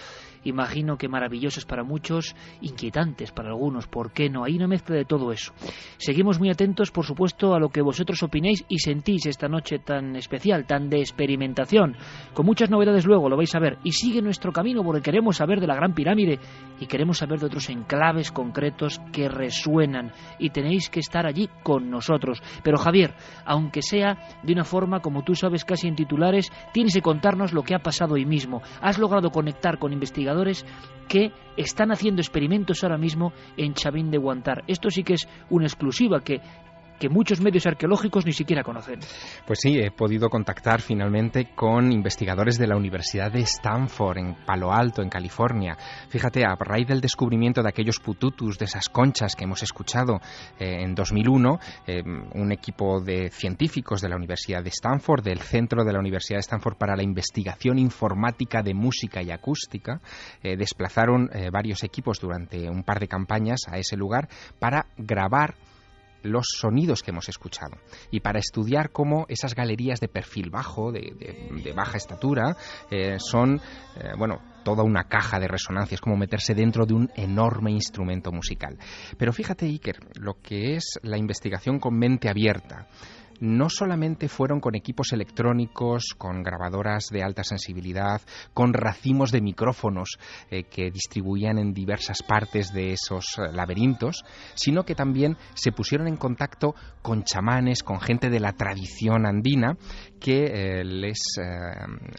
imagino que maravillosas para muchos, inquietantes para algunos. ¿Por qué no? Hay una mezcla de todo eso. Seguimos muy atentos, por supuesto, a lo que vosotros opinéis y sentís esta noche tan especial, tan de experimentación, con muchas novedades luego. Lo vais a ver, y sigue nuestro camino porque queremos saber de la Gran Pirámide y queremos saber de otros enclaves concretos que resuenan y tenéis que estar allí con nosotros. Pero Javier, aunque sea de una forma, como tú sabes, casi en titulares, tienes que contarnos lo que ha pasado hoy mismo. Has logrado conectar con investigadores que están haciendo experimentos ahora mismo en Chavín de Guantar. Esto sí que es una exclusiva que muchos medios arqueológicos ni siquiera conocen. Pues sí, he podido contactar finalmente con investigadores de la Universidad de Stanford, en Palo Alto, en California. Fíjate, a raíz del descubrimiento de aquellos pututus, de esas conchas que hemos escuchado en 2001, un equipo de científicos de la Universidad de Stanford, del Centro de la Universidad de Stanford para la Investigación Informática de Música y Acústica, desplazaron varios equipos durante un par de campañas a ese lugar para grabar los sonidos que hemos escuchado y para estudiar cómo esas galerías de perfil bajo, de baja estatura, son, toda una caja de resonancia. Es como meterse dentro de un enorme instrumento musical. Pero fíjate, Iker, lo que es la investigación con mente abierta. No solamente fueron con equipos electrónicos, con grabadoras de alta sensibilidad, con racimos de micrófonos que distribuían en diversas partes de esos laberintos, sino que también se pusieron en contacto con chamanes, con gente de la tradición andina que les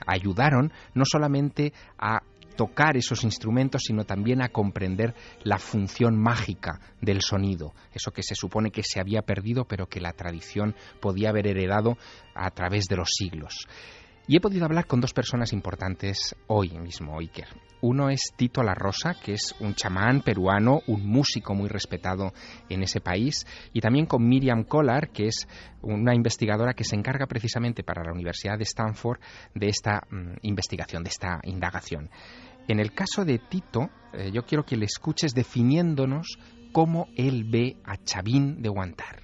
ayudaron no solamente a tocar esos instrumentos, sino también a comprender la función mágica del sonido, eso que se supone que se había perdido, pero que la tradición podía haber heredado a través de los siglos. Y he podido hablar con dos personas importantes hoy mismo, Iker. Uno es Tito La Rosa, que es un chamán peruano, un músico muy respetado en ese país, y también con Miriam Collar, que es una investigadora que se encarga precisamente para la Universidad de Stanford de esta investigación, de esta indagación. En el caso de Tito, yo quiero que le escuches definiéndonos cómo él ve a Chavín de Huántar.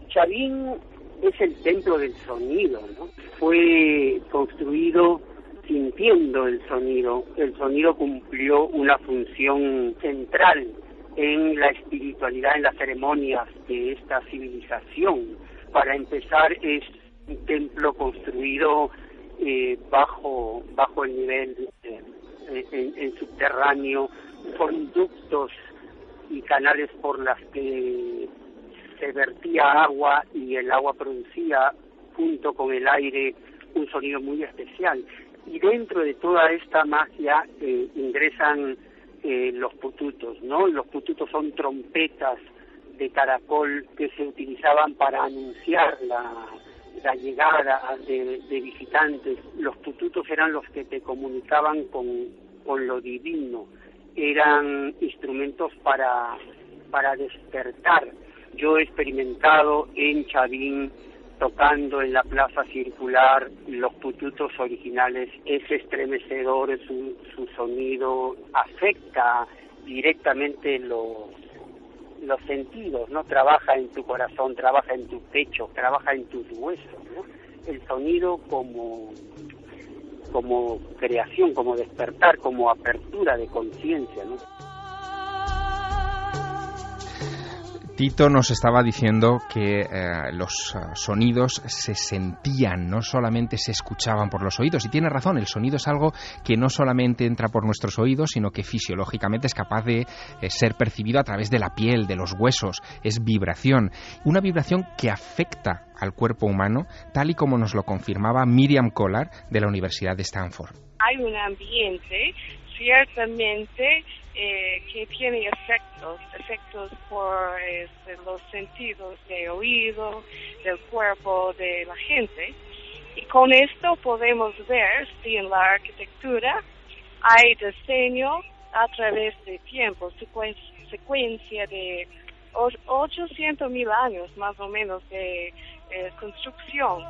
Chavín es el templo del sonido, ¿no? Fue construido sintiendo el sonido. El sonido cumplió una función central en la espiritualidad, en las ceremonias de esta civilización. Para empezar, es un templo construido bajo el nivel, en subterráneo, con ductos y canales por las que se vertía agua y el agua producía junto con el aire un sonido muy especial. Y dentro de toda esta magia ingresan los pututos, ¿no? Los pututos son trompetas de caracol que se utilizaban para anunciar la llegada de visitantes. Los pututos eran los que te comunicaban con lo divino, eran instrumentos para despertar. Yo he experimentado en Chavín, tocando en la plaza circular, los pututos originales. Es estremecedor, su sonido afecta directamente los sentidos, ¿no? Trabaja en tu corazón, trabaja en tu pecho, trabaja en tus huesos, ¿no? El sonido como creación, como despertar, como apertura de conciencia, ¿no? Tito nos estaba diciendo que los sonidos se sentían, no solamente se escuchaban por los oídos. Y tiene razón, el sonido es algo que no solamente entra por nuestros oídos, sino que fisiológicamente es capaz de ser percibido a través de la piel, de los huesos. Es vibración. Una vibración que afecta al cuerpo humano, tal y como nos lo confirmaba Miriam Collar de la Universidad de Stanford. Hay un ambiente, ciertamente, que tiene efectos por los sentidos de oído, del cuerpo de la gente. Y con esto podemos ver si en la arquitectura hay diseño a través de tiempo, secuencia de 800.000 años más o menos de construcción.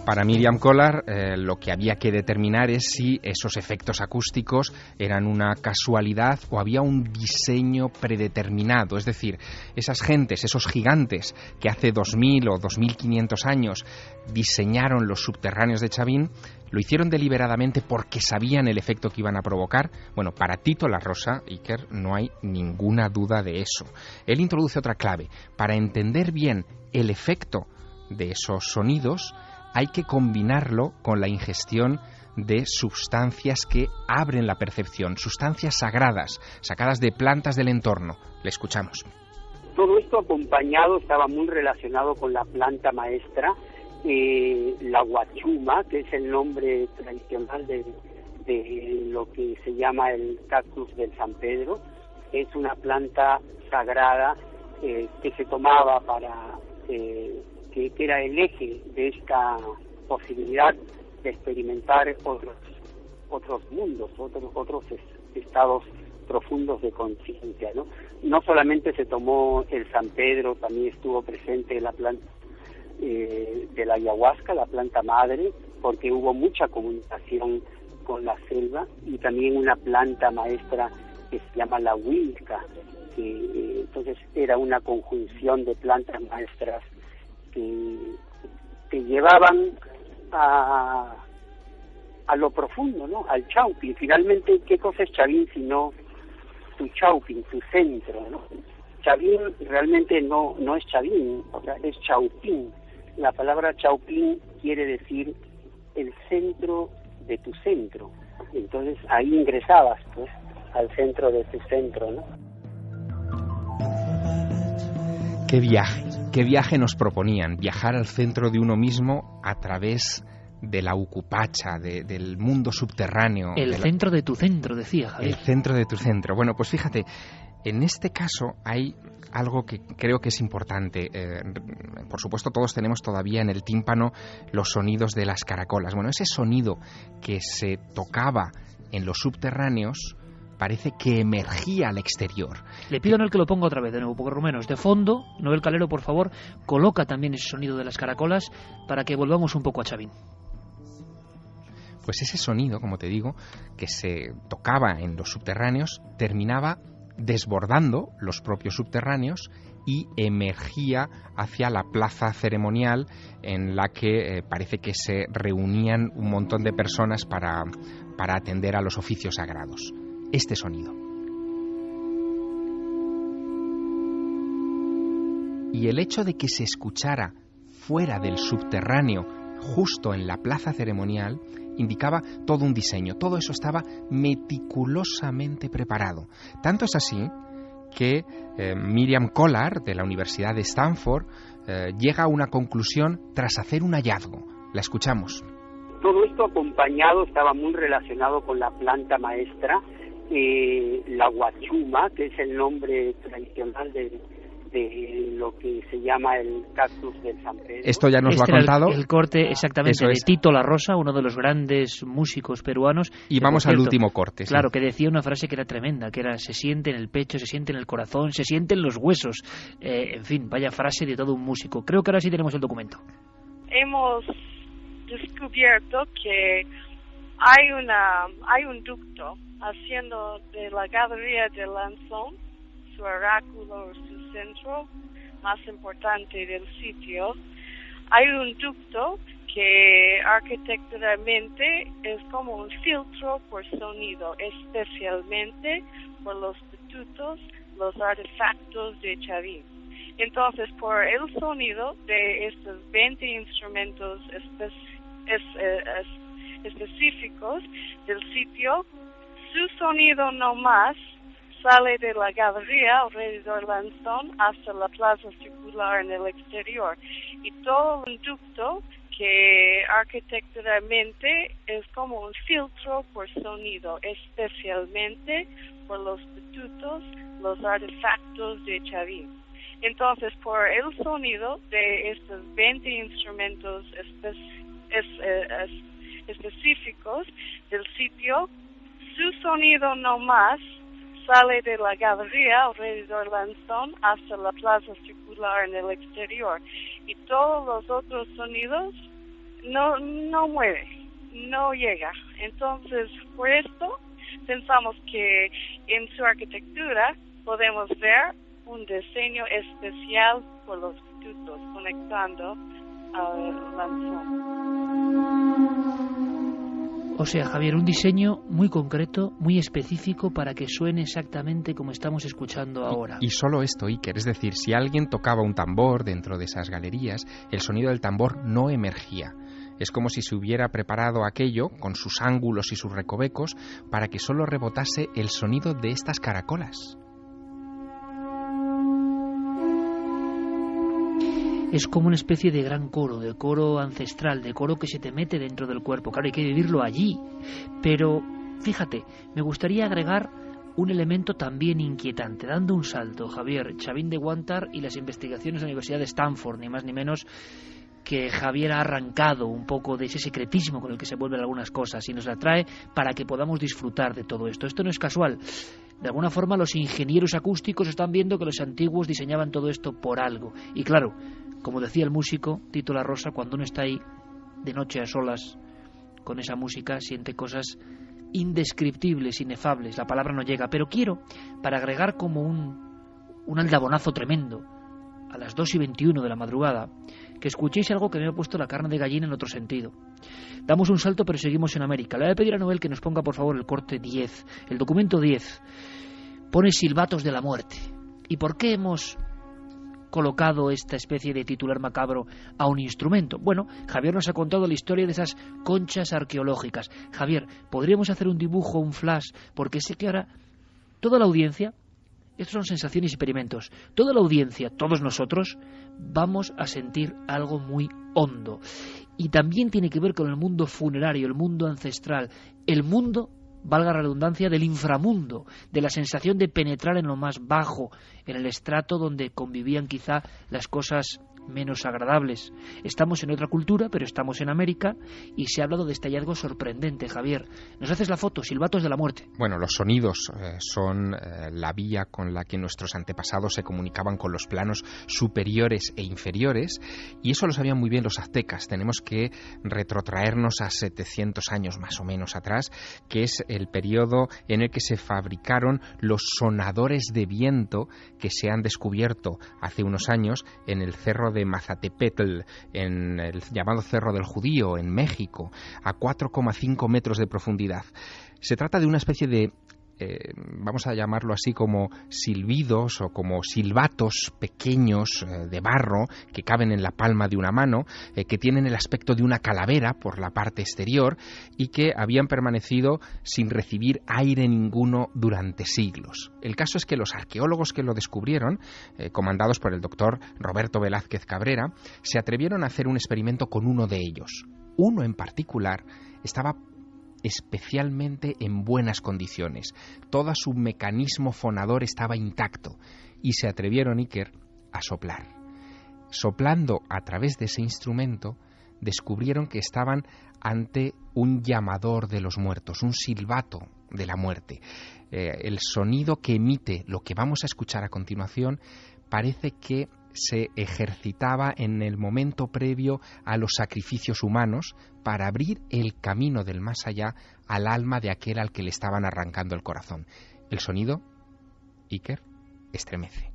Para Miriam Collar, lo que había que determinar es si esos efectos acústicos eran una casualidad o había un diseño predeterminado. Es decir, esas gentes, esos gigantes que hace 2000 o 2500 años diseñaron los subterráneos de Chavín, ¿lo hicieron deliberadamente porque sabían el efecto que iban a provocar? Bueno, para Tito La Rosa, Iker, no hay ninguna duda de eso. Él introduce otra clave. Para entender bien el efecto de esos sonidos, hay que combinarlo con la ingestión de sustancias que abren la percepción, sustancias sagradas, sacadas de plantas del entorno. Le escuchamos. Todo esto acompañado, estaba muy relacionado con la planta maestra, la guachuma, que es el nombre tradicional de lo que se llama el cactus del San Pedro. Es una planta sagrada que se tomaba para... que era el eje de esta posibilidad de experimentar otros mundos, otros estados profundos de conciencia, ¿no? No solamente se tomó el San Pedro, también estuvo presente la planta de la ayahuasca, la planta madre, porque hubo mucha comunicación con la selva, y también una planta maestra que se llama la huilca, que entonces era una conjunción de plantas maestras que llevaban a lo profundo, ¿no? Al Chaupín. Finalmente, ¿qué cosa es Chavín sino tu Chaupín, tu centro, ¿no? Chavín realmente no es Chavín, o sea, es Chaupín. La palabra Chaupín quiere decir el centro de tu centro. Entonces ahí ingresabas, pues, al centro de tu centro, ¿no? ¿Qué viaje nos proponían? Viajar al centro de uno mismo a través de la Ucupacha, del mundo subterráneo. El centro de tu centro, decía Javier. El centro de tu centro. Bueno, pues fíjate, en este caso hay algo que creo que es importante. Por supuesto, todos tenemos todavía en el tímpano los sonidos de las caracolas. Bueno, ese sonido que se tocaba en los subterráneos parece que emergía al exterior. Le pido a Noel que lo ponga otra vez de nuevo, porque Rumenos, de fondo, Noel Calero, por favor, coloca también ese sonido de las caracolas para que volvamos un poco a Chavín. Pues ese sonido, como te digo, que se tocaba en los subterráneos, terminaba desbordando los propios subterráneos y emergía hacia la plaza ceremonial en la que parece que se reunían un montón de personas para atender a los oficios sagrados. Este sonido. Y el hecho de que se escuchara fuera del subterráneo, justo en la plaza ceremonial, indicaba todo un diseño. Todo eso estaba meticulosamente preparado. Tanto es así que Miriam Collard, de la Universidad de Stanford, llega a una conclusión tras hacer un hallazgo. La escuchamos. Todo esto acompañado, estaba muy relacionado con la planta maestra, la huachuma, que es el nombre tradicional de lo que se llama el cactus del San Pedro. Esto ya nos lo ha contado. El corte exactamente de Tito La Rosa, uno de los grandes músicos peruanos. Y vamos al último corte. Claro, que decía una frase que era tremenda, que era: se siente en el pecho, se siente en el corazón, se siente en los huesos. En fin, vaya frase de todo un músico. Creo que ahora sí tenemos el documento. Hemos descubierto que hay un ducto haciendo de la galería de Lanzón su oráculo, su centro más importante del sitio. Hay un ducto que arquitecturalmente es como un filtro por sonido, especialmente por los estatutos, los artefactos de Chavín. Entonces, por el sonido de estos 20 instrumentos específicos del sitio, su sonido no más sale de la galería alrededor del Lanzón hasta la plaza circular en el exterior. Y todo un ducto que arquitecturalmente es como un filtro por sonido, especialmente por los estatutos, los artefactos de Chavín. Entonces, por el sonido de estos 20 instrumentos específicos del sitio, su sonido no más sale de la galería alrededor del Lanzón hasta la plaza circular en el exterior. Y todos los otros sonidos no mueve, no llega. Entonces, por esto, pensamos que en su arquitectura podemos ver un diseño especial por los estatutos conectando al Lanzón. O sea, Javier, un diseño muy concreto, muy específico para que suene exactamente como estamos escuchando ahora. Y solo esto, Iker, es decir, si alguien tocaba un tambor dentro de esas galerías, el sonido del tambor no emergía. Es como si se hubiera preparado aquello, con sus ángulos y sus recovecos, para que solo rebotase el sonido de estas caracolas. Es como una especie de gran coro, de coro ancestral, de coro que se te mete dentro del cuerpo. Claro, hay que vivirlo allí. Pero, fíjate, me gustaría agregar un elemento también inquietante, dando un salto, Javier. Chavín de Guantar y las investigaciones de la Universidad de Stanford, ni más ni menos, que Javier ha arrancado un poco de ese secretismo con el que se vuelven algunas cosas y nos la trae para que podamos disfrutar de todo esto. Esto no es casual. De alguna forma los ingenieros acústicos están viendo que los antiguos diseñaban todo esto por algo. Y claro, como decía el músico Tito La Rosa, cuando uno está ahí de noche a solas con esa música, siente cosas indescriptibles, inefables. La palabra no llega. Pero quiero, para agregar como un aldabonazo tremendo, a las 2:21 de la madrugada, que escuchéis algo que me ha puesto la carne de gallina en otro sentido. Damos un salto, pero seguimos en América. Le voy a pedir a Noel que nos ponga, por favor, el corte 10. El documento 10 pone silbatos de la muerte. ¿Y por qué hemos colocado esta especie de titular macabro a un instrumento? Bueno, Javier nos ha contado la historia de esas conchas arqueológicas. Javier, ¿podríamos hacer un dibujo, un flash? Porque sé que ahora toda la audiencia Estos son sensaciones y experimentos. Toda la audiencia, todos nosotros, vamos a sentir algo muy hondo. Y también tiene que ver con el mundo funerario, el mundo ancestral, el mundo, valga la redundancia, del inframundo, de la sensación de penetrar en lo más bajo, en el estrato donde convivían quizá las cosas menos agradables. Estamos en otra cultura, pero estamos en América, y se ha hablado de este hallazgo sorprendente. Javier, ¿nos haces la foto? Silbatos de la muerte. Bueno, los sonidos son la vía con la que nuestros antepasados se comunicaban con los planos superiores e inferiores, y eso lo sabían muy bien los aztecas. Tenemos que retrotraernos a 700 años más o menos atrás, que es el periodo en el que se fabricaron los sonadores de viento que se han descubierto hace unos años en el cerro de Mazatepetl, en el llamado Cerro del Judío, en México, a 4,5 metros de profundidad. Se trata de una especie de, vamos a llamarlo así, como silbidos o como silbatos pequeños de barro que caben en la palma de una mano, que tienen el aspecto de una calavera por la parte exterior y que habían permanecido sin recibir aire ninguno durante siglos. El caso es que los arqueólogos que lo descubrieron, comandados por el doctor Roberto Velázquez Cabrera, se atrevieron a hacer un experimento con uno de ellos. Uno en particular estaba especialmente en buenas condiciones. Todo su mecanismo fonador estaba intacto y se atrevieron, Iker, a soplar. Soplando a través de ese instrumento, descubrieron que estaban ante un llamador de los muertos, un silbato de la muerte. El sonido que emite lo que vamos a escuchar a continuación parece que se ejercitaba en el momento previo a los sacrificios humanos para abrir el camino del más allá al alma de aquel al que le estaban arrancando el corazón. El sonido, Iker, estremece.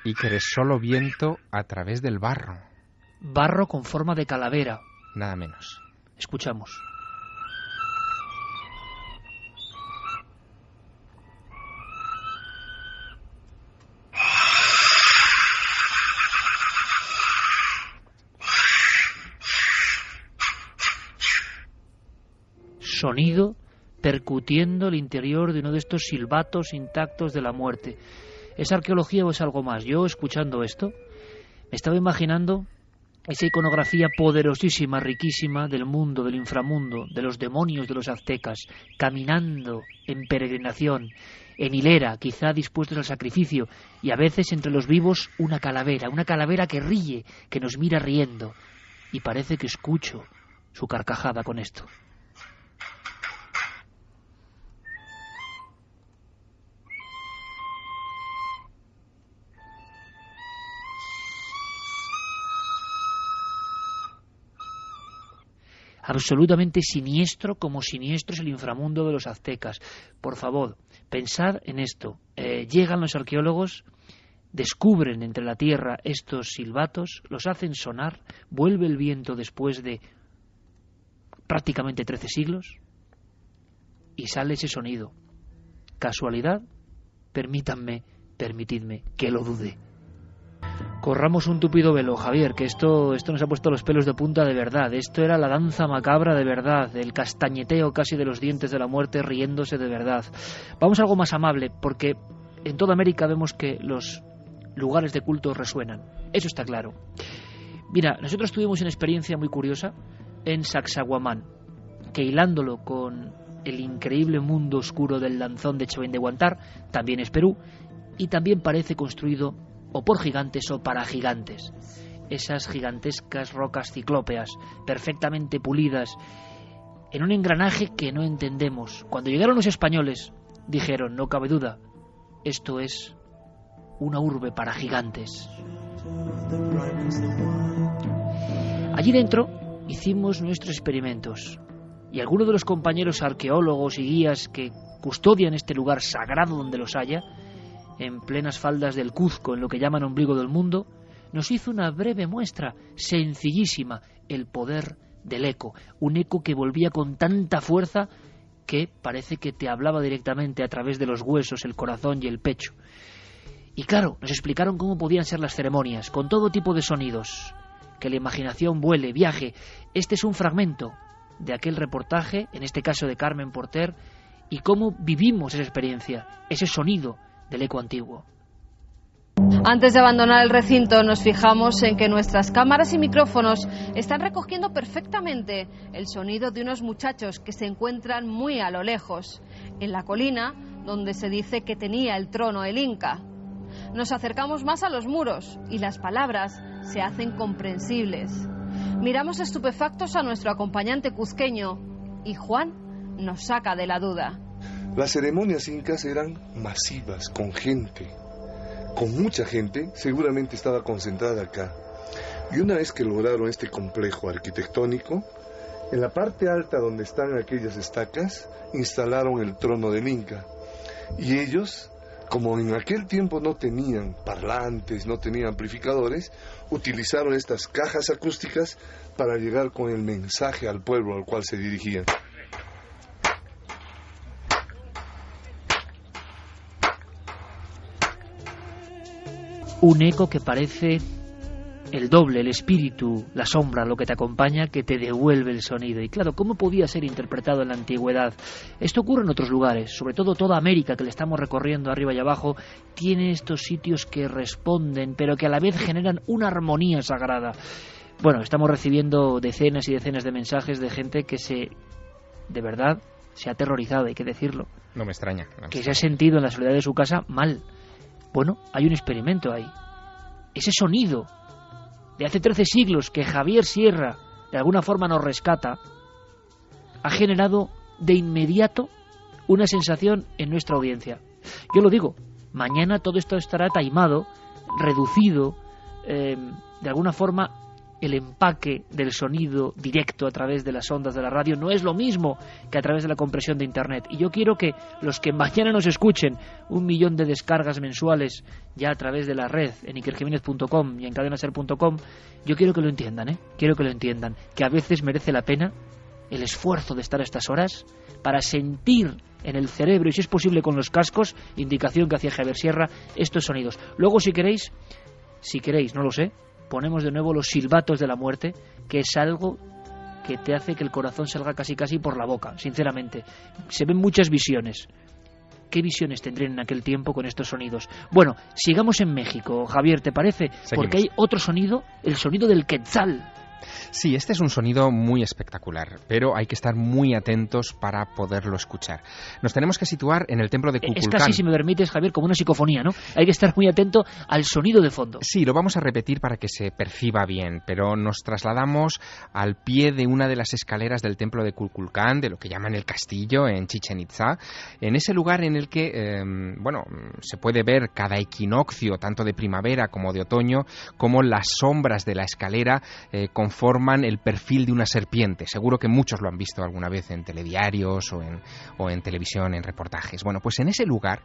Iker, es solo viento a través del barro. Barro con forma de calavera. Nada menos. Escuchamos. Sonido percutiendo el interior de uno de estos silbatos intactos de la muerte. ¿Es arqueología o es algo más? Yo, escuchando esto, me estaba imaginando esa iconografía poderosísima, riquísima del mundo, del inframundo, de los demonios de los aztecas, caminando en peregrinación, en hilera, quizá dispuestos al sacrificio, y a veces entre los vivos una calavera que ríe, que nos mira riendo, y parece que escucho su carcajada con esto. Absolutamente siniestro, como siniestro es el inframundo de los aztecas. Por favor, pensad en esto. Llegan los arqueólogos, descubren entre la tierra estos silbatos, los hacen sonar, vuelve el viento después de prácticamente 13 siglos y sale ese sonido. ¿Casualidad? Permitidme que lo dude. Corramos un tupido velo, Javier, que esto nos ha puesto los pelos de punta de verdad. Esto era la danza macabra de verdad, el castañeteo casi de los dientes de la muerte riéndose de verdad. Vamos a algo más amable, porque en toda América vemos que los lugares de culto resuenan. Eso está claro. Mira, nosotros tuvimos una experiencia muy curiosa en Sacsayhuamán, que hilándolo con el increíble mundo oscuro del Danzón de Chavain de Huántar, también es Perú, y también parece construido o por gigantes o para gigantes. Esas gigantescas rocas ciclópeas, perfectamente pulidas, en un engranaje que no entendemos. Cuando llegaron los españoles, dijeron, no cabe duda, esto es una urbe para gigantes. Allí dentro hicimos nuestros experimentos. y alguno de los compañeros arqueólogos y guías que custodian este lugar sagrado donde los haya, en plenas faldas del Cuzco, en lo que llaman ombligo del mundo, nos hizo una breve muestra, sencillísima, el poder del eco, un eco que volvía con tanta fuerza que parece que te hablaba directamente a través de los huesos, el corazón y el pecho. Y claro, nos explicaron cómo podían ser las ceremonias, con todo tipo de sonidos, que la imaginación vuele, viaje. Este es un fragmento de aquel reportaje, en este caso de Carmen Porter, y cómo vivimos esa experiencia, ese sonido del eco antiguo. Antes de abandonar el recinto nos fijamos en que nuestras cámaras y micrófonos están recogiendo perfectamente el sonido de unos muchachos que se encuentran muy a lo lejos, en la colina donde se dice que tenía el trono el Inca. Nos acercamos más a los muros y las palabras se hacen comprensibles. Miramos estupefactos a nuestro acompañante cuzqueño y Juan nos saca de la duda. Las ceremonias incas eran masivas, con gente. Con mucha gente, seguramente estaba concentrada acá. Y una vez que lograron este complejo arquitectónico, en la parte alta donde están aquellas estacas, instalaron el trono del Inca. Y ellos, como en aquel tiempo no tenían parlantes, no tenían amplificadores, utilizaron estas cajas acústicas para llegar con el mensaje al pueblo al cual se dirigían. Un eco que parece el doble, el espíritu, la sombra, lo que te acompaña, que te devuelve el sonido. Y claro, ¿cómo podía ser interpretado en la antigüedad? Esto ocurre en otros lugares, sobre todo toda América, que le estamos recorriendo arriba y abajo, tiene estos sitios que responden, pero que a la vez generan una armonía sagrada. Bueno, estamos recibiendo decenas y decenas de mensajes de gente que de verdad, se ha aterrorizado, hay que decirlo. No me extraña. Que se ha sentido en la soledad de su casa mal. Bueno, hay un experimento ahí. Ese sonido de hace 13 siglos que Javier Sierra de alguna forma nos rescata, ha generado de inmediato una sensación en nuestra audiencia. Yo lo digo, mañana todo esto estará taimado, reducido, de alguna forma el empaque del sonido directo a través de las ondas de la radio no es lo mismo que a través de la compresión de Internet. Y yo quiero que los que mañana nos escuchen, 1 millón de descargas mensuales ya a través de la red en ikerjimenez.com y en cadenaser.com, yo quiero que lo entiendan, quiero que lo entiendan, que a veces merece la pena el esfuerzo de estar a estas horas para sentir en el cerebro, y si es posible con los cascos, indicación que hacía Javier Sierra, estos sonidos. Luego si queréis, no lo sé, ponemos de nuevo los silbatos de la muerte, que es algo que te hace que el corazón salga casi por la boca, sinceramente. Se ven muchas visiones. ¿Qué visiones tendrían en aquel tiempo con estos sonidos? Bueno, sigamos en México, Javier, ¿te parece? Seguimos. Porque hay otro sonido, el sonido del quetzal. Sí, este es un sonido muy espectacular, pero hay que estar muy atentos para poderlo escuchar. Nos tenemos que situar en el templo de Kukulcán. Es casi, si me permites, Javier, como una psicofonía, ¿no? Hay que estar muy atento al sonido de fondo. Sí, lo vamos a repetir para que se perciba bien, pero nos trasladamos al pie de una de las escaleras del templo de Kukulcán, de lo que llaman el castillo en Chichén Itzá, en ese lugar en el que, se puede ver cada equinoccio, tanto de primavera como de otoño, como las sombras de la escalera conforman el perfil de una serpiente. Seguro que muchos lo han visto alguna vez en telediarios o en televisión, en reportajes. Bueno, pues en ese lugar,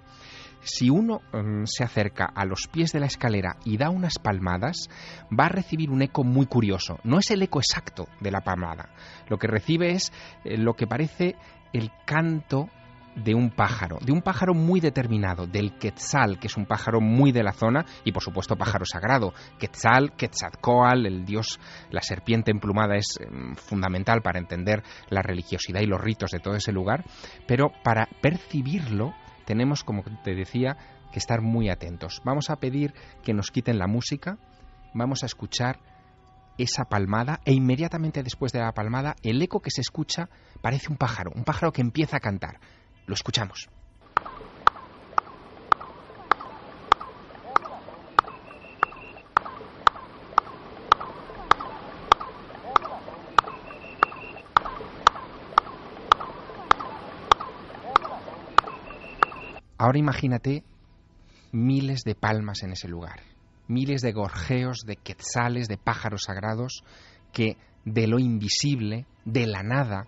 si uno se acerca a los pies de la escalera y da unas palmadas, va a recibir un eco muy curioso. No es el eco exacto de la palmada. Lo que recibe es lo que parece el canto de un pájaro muy determinado, del quetzal, que es un pájaro muy de la zona y por supuesto pájaro sagrado. Quetzal, Quetzalcóatl, el dios, la serpiente emplumada, es fundamental para entender la religiosidad y los ritos de todo ese lugar, pero para percibirlo tenemos, como te decía, que estar muy atentos. Vamos a pedir que nos quiten la música, vamos a escuchar esa palmada e inmediatamente después de la palmada el eco que se escucha parece un pájaro que empieza a cantar. Lo escuchamos. Ahora imagínate miles de palmas en ese lugar, miles de gorjeos, de quetzales, de pájaros sagrados que de lo invisible, de la nada,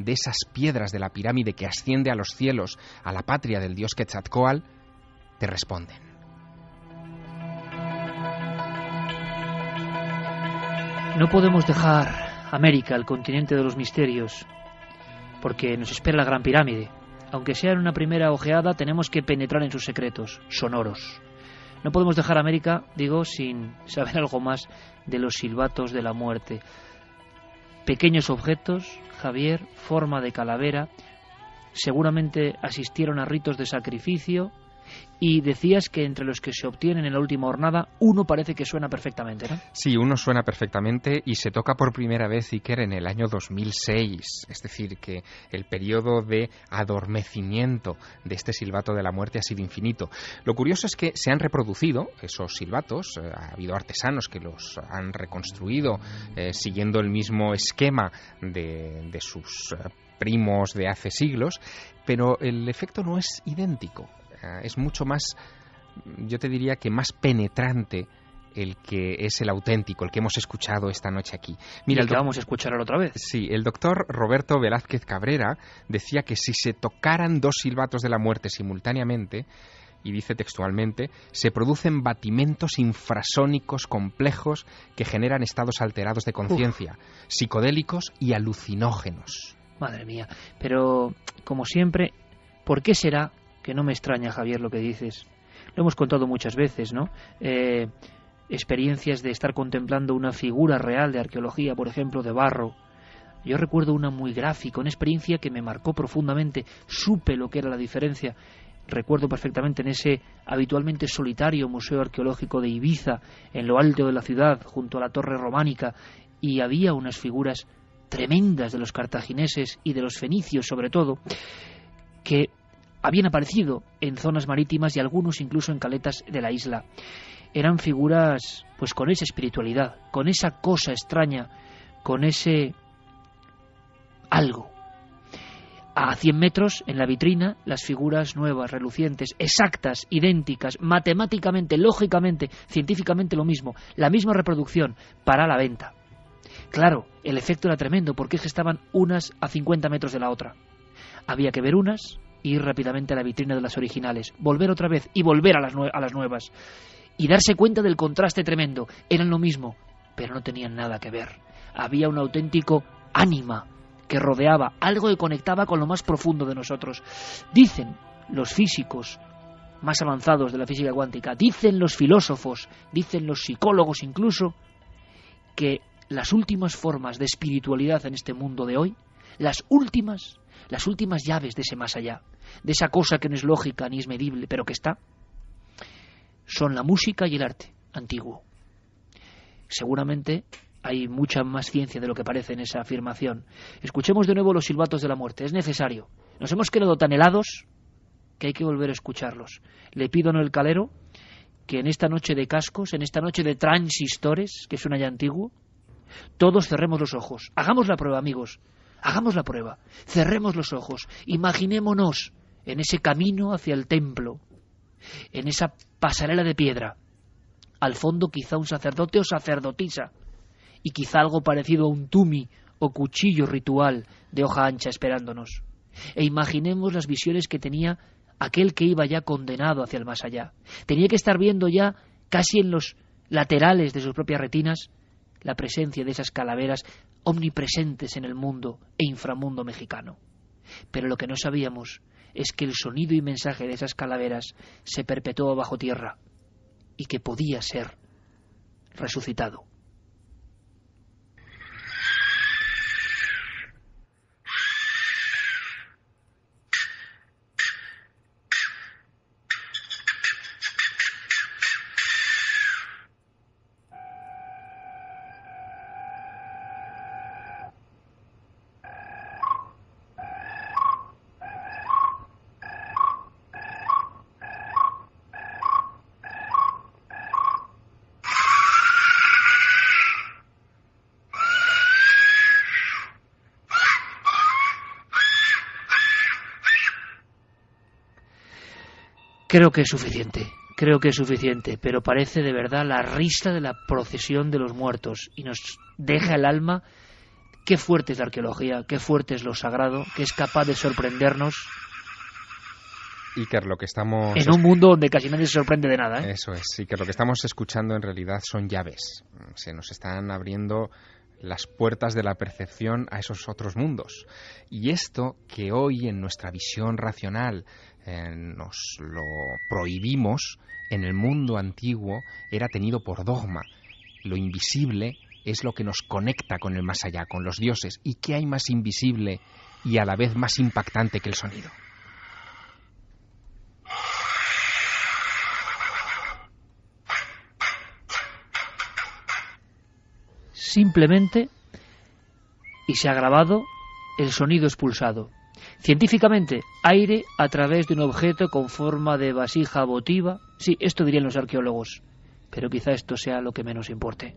de esas piedras de la pirámide que asciende a los cielos, a la patria del dios Quetzalcóatl, te responden. No podemos dejar América, el continente de los misterios, porque nos espera la Gran Pirámide. Aunque sea en una primera ojeada, tenemos que penetrar en sus secretos sonoros. No podemos dejar América, digo, sin saber algo más de los silbatos de la muerte. Pequeños objetos, Javier, forma de calavera, seguramente asistieron a ritos de sacrificio, y decías que entre los que se obtienen en la última hornada, uno parece que suena perfectamente, ¿no? Sí, uno suena perfectamente y se toca por primera vez, Iker, en el año 2006. Es decir, que el periodo de adormecimiento de este silbato de la muerte ha sido infinito. Lo curioso es que se han reproducido esos silbatos, ha habido artesanos que los han reconstruido siguiendo el mismo esquema de sus primos de hace siglos, pero el efecto no es idéntico. Es mucho más, yo te diría que más penetrante el que es el auténtico, el que hemos escuchado esta noche aquí. Mira, el que vamos a escuchar ahora otra vez. Sí, el doctor Roberto Velázquez Cabrera decía que si se tocaran dos silbatos de la muerte simultáneamente, y dice textualmente, se producen batimentos infrasónicos complejos que generan estados alterados de conciencia, psicodélicos y alucinógenos. Madre mía, pero como siempre, ¿por qué será? Que no me extraña, Javier, lo que dices. Lo hemos contado muchas veces, ¿no? Experiencias de estar contemplando una figura real de arqueología, por ejemplo, de barro. Yo recuerdo una muy gráfica, una experiencia que me marcó profundamente. Supe lo que era la diferencia. Recuerdo perfectamente en ese habitualmente solitario museo arqueológico de Ibiza, en lo alto de la ciudad, junto a la torre románica, y había unas figuras tremendas de los cartagineses y de los fenicios, sobre todo, que habían aparecido en zonas marítimas y algunos incluso en caletas de la isla. Eran figuras pues con esa espiritualidad, con esa cosa extraña, con ese algo. A 100 metros, en la vitrina, las figuras nuevas, relucientes, exactas, idénticas, matemáticamente, lógicamente, científicamente lo mismo, la misma reproducción, para la venta. Claro, el efecto era tremendo, porque es que estaban unas a 50 metros de la otra. Había que ver unas, ir rápidamente a la vitrina de las originales, volver otra vez y volver a las nuevas, y darse cuenta del contraste tremendo. Eran lo mismo, pero no tenían nada que ver. Había un auténtico ánima que rodeaba, algo que conectaba con lo más profundo de nosotros. Dicen los físicos más avanzados de la física cuántica, dicen los filósofos, dicen los psicólogos incluso, que las últimas formas de espiritualidad en este mundo de hoy, las últimas llaves de ese más allá, de esa cosa que no es lógica ni es medible, pero que está, son la música y el arte antiguo. Seguramente hay mucha más ciencia de lo que parece en esa afirmación. Escuchemos de nuevo los silbatos de la muerte, es necesario. Nos hemos quedado tan helados que hay que volver a escucharlos. Le pido a Noel Calero que en esta noche de cascos, en esta noche de transistores, que suena ya antiguo, todos cerremos los ojos. Hagamos la prueba, amigos. Hagamos la prueba. Cerremos los ojos. Imaginémonos en ese camino hacia el templo, en esa pasarela de piedra. Al fondo quizá un sacerdote o sacerdotisa, y quizá algo parecido a un tumi o cuchillo ritual de hoja ancha esperándonos. E imaginemos las visiones que tenía aquel que iba ya condenado hacia el más allá. Tenía que estar viendo ya, casi en los laterales de sus propias retinas, la presencia de esas calaveras omnipresentes en el mundo e inframundo mexicano. Pero lo que no sabíamos es que el sonido y mensaje de esas calaveras se perpetuó bajo tierra y que podía ser resucitado. Creo que es suficiente, pero parece de verdad la risa de la procesión de los muertos y nos deja el alma Qué fuerte es la arqueología, qué fuerte es lo sagrado, que es capaz de sorprendernos. Iker, lo que estamos... En un mundo donde casi nadie se sorprende de nada, ¿eh? Eso es, Iker, lo que estamos escuchando en realidad son llaves. Se nos están abriendo las puertas de la percepción a esos otros mundos. Y esto que hoy en nuestra visión racional nos lo prohibimos, en el mundo antiguo era tenido por dogma. Lo invisible es lo que nos conecta con el más allá, con los dioses. ¿Y qué hay más invisible y a la vez más impactante que el sonido? Simplemente, y se ha grabado, el sonido expulsado. Científicamente, aire a través de un objeto con forma de vasija votiva. Sí, esto dirían los arqueólogos, pero quizá esto sea lo que menos importe.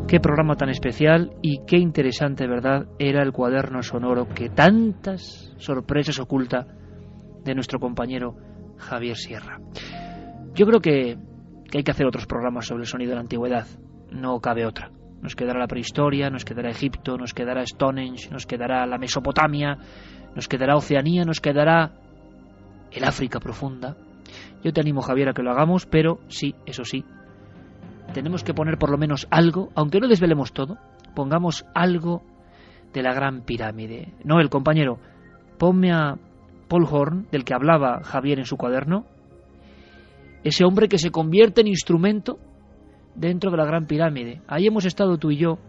Qué programa tan especial y qué interesante, ¿verdad?, era el cuaderno sonoro que tantas sorpresas oculta de nuestro compañero Javier Sierra. Yo creo que hay que hacer otros programas sobre el sonido de la antigüedad. No cabe otra. Nos quedará la prehistoria, nos quedará Egipto, nos quedará Stonehenge, nos quedará la Mesopotamia, nos quedará Oceanía, nos quedará el África profunda. Yo te animo, Javier, a que lo hagamos, pero sí, eso sí, tenemos que poner por lo menos algo, aunque no desvelemos todo, pongamos algo de la Gran Pirámide. No, el compañero, ponme a Paul Horn, del que hablaba Javier en su cuaderno, ese hombre que se convierte en instrumento dentro de la Gran Pirámide. Ahí hemos estado tú y yo,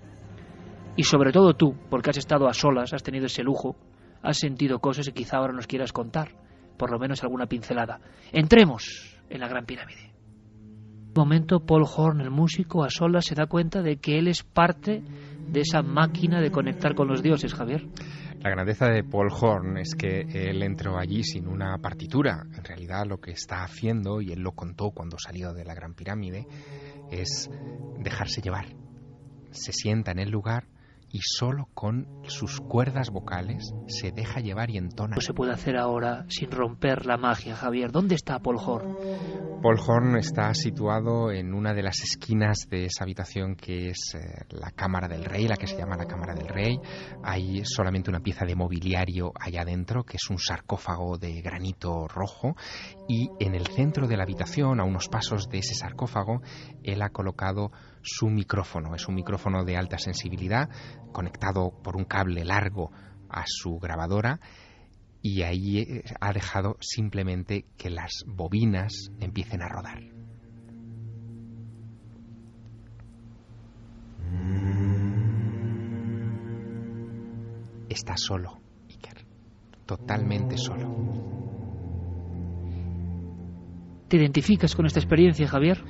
y sobre todo tú, porque has estado a solas, has tenido ese lujo, has sentido cosas y quizá ahora nos quieras contar, por lo menos alguna pincelada. Entremos en la Gran Pirámide. En un momento, Paul Horn, el músico, a solas se da cuenta de que él es parte de esa máquina de conectar con los dioses, Javier. La grandeza de Paul Horn es que él entró allí sin una partitura. En realidad lo que está haciendo, y él lo contó cuando salió de la Gran Pirámide, es dejarse llevar. Se sienta en el lugar y solo con sus cuerdas vocales se deja llevar y entona. No se puede hacer ahora sin romper la magia, Javier. ¿Dónde está Paul Horn? Paul Horn está situado en una de las esquinas de esa habitación que es la Cámara del Rey, la que se llama la Cámara del Rey. Hay solamente una pieza de mobiliario allá adentro, que es un sarcófago de granito rojo, y en el centro de la habitación, a unos pasos de ese sarcófago, él ha colocado su micrófono. Es un micrófono de alta sensibilidad, conectado por un cable largo a su grabadora, y ahí ha dejado simplemente que las bobinas empiecen a rodar. Está solo, Iker, totalmente solo. ¿Te identificas con esta experiencia, Javier?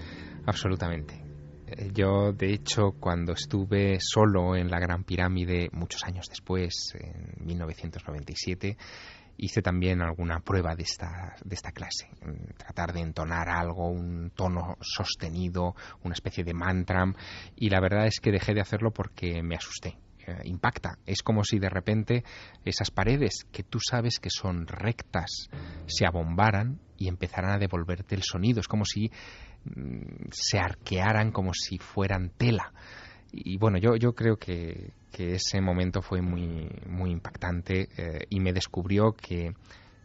Absolutamente. Yo, de hecho, cuando estuve solo en la Gran Pirámide, muchos años después, en 1997, hice también alguna prueba de esta clase. Tratar de entonar algo, un tono sostenido, una especie de mantra, y la verdad es que dejé de hacerlo porque me asusté. Impacta. Es como si de repente esas paredes que tú sabes que son rectas se abombaran y empezaran a devolverte el sonido. Es como si se arquearan, como si fueran tela. Y bueno, yo creo que ese momento fue muy, muy impactante, y me descubrió que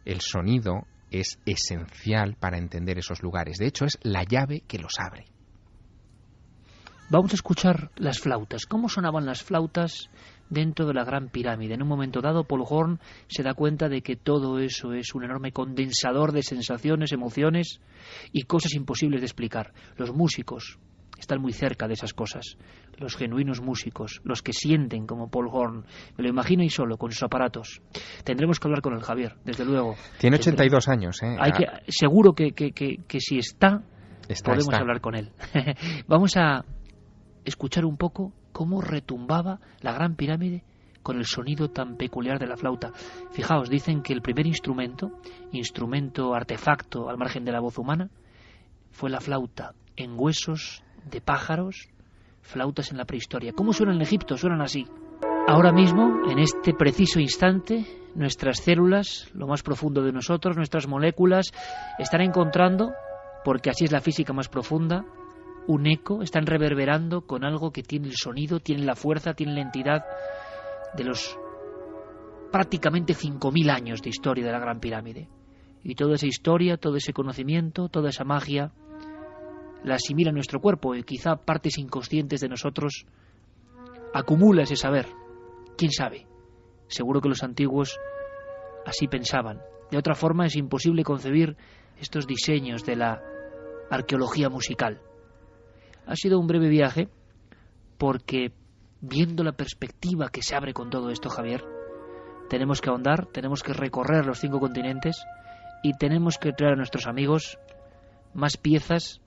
el sonido es esencial para entender esos lugares. De hecho, es la llave que los abre. Vamos a escuchar las flautas. ¿Cómo sonaban las flautas dentro de la Gran Pirámide? En un momento dado, Paul Horn se da cuenta de que todo eso es un enorme condensador de sensaciones, emociones y cosas imposibles de explicar. Los músicos están muy cerca de esas cosas. Los genuinos músicos, los que sienten como Paul Horn. Me lo imagino ahí solo, con sus aparatos. Tendremos que hablar con el Javier, desde luego. Tiene 82 años, ¿eh? Seguro que si podemos hablar con él. Vamos a escuchar un poco cómo retumbaba la Gran Pirámide con el sonido tan peculiar de la flauta. Fijaos, dicen que el primer instrumento, artefacto al margen de la voz humana, fue la flauta en huesos de pájaros, flautas en la prehistoria. ¿Cómo suenan en Egipto? Suenan así. Ahora mismo, en este preciso instante, nuestras células, lo más profundo de nosotros, nuestras moléculas, están encontrando, porque así es la física más profunda, un eco, están reverberando con algo que tiene el sonido, tiene la fuerza, tiene la entidad de los prácticamente 5.000 años de historia de la Gran Pirámide. Y toda esa historia, todo ese conocimiento, toda esa magia la asimila nuestro cuerpo y quizá partes inconscientes de nosotros acumula ese saber. ¿Quién sabe? Seguro que los antiguos así pensaban. De otra forma es imposible concebir estos diseños de la arqueología musical. Ha sido un breve viaje porque, viendo la perspectiva que se abre con todo esto, Javier, tenemos que ahondar, tenemos que recorrer los 5 continentes y tenemos que traer a nuestros amigos más piezas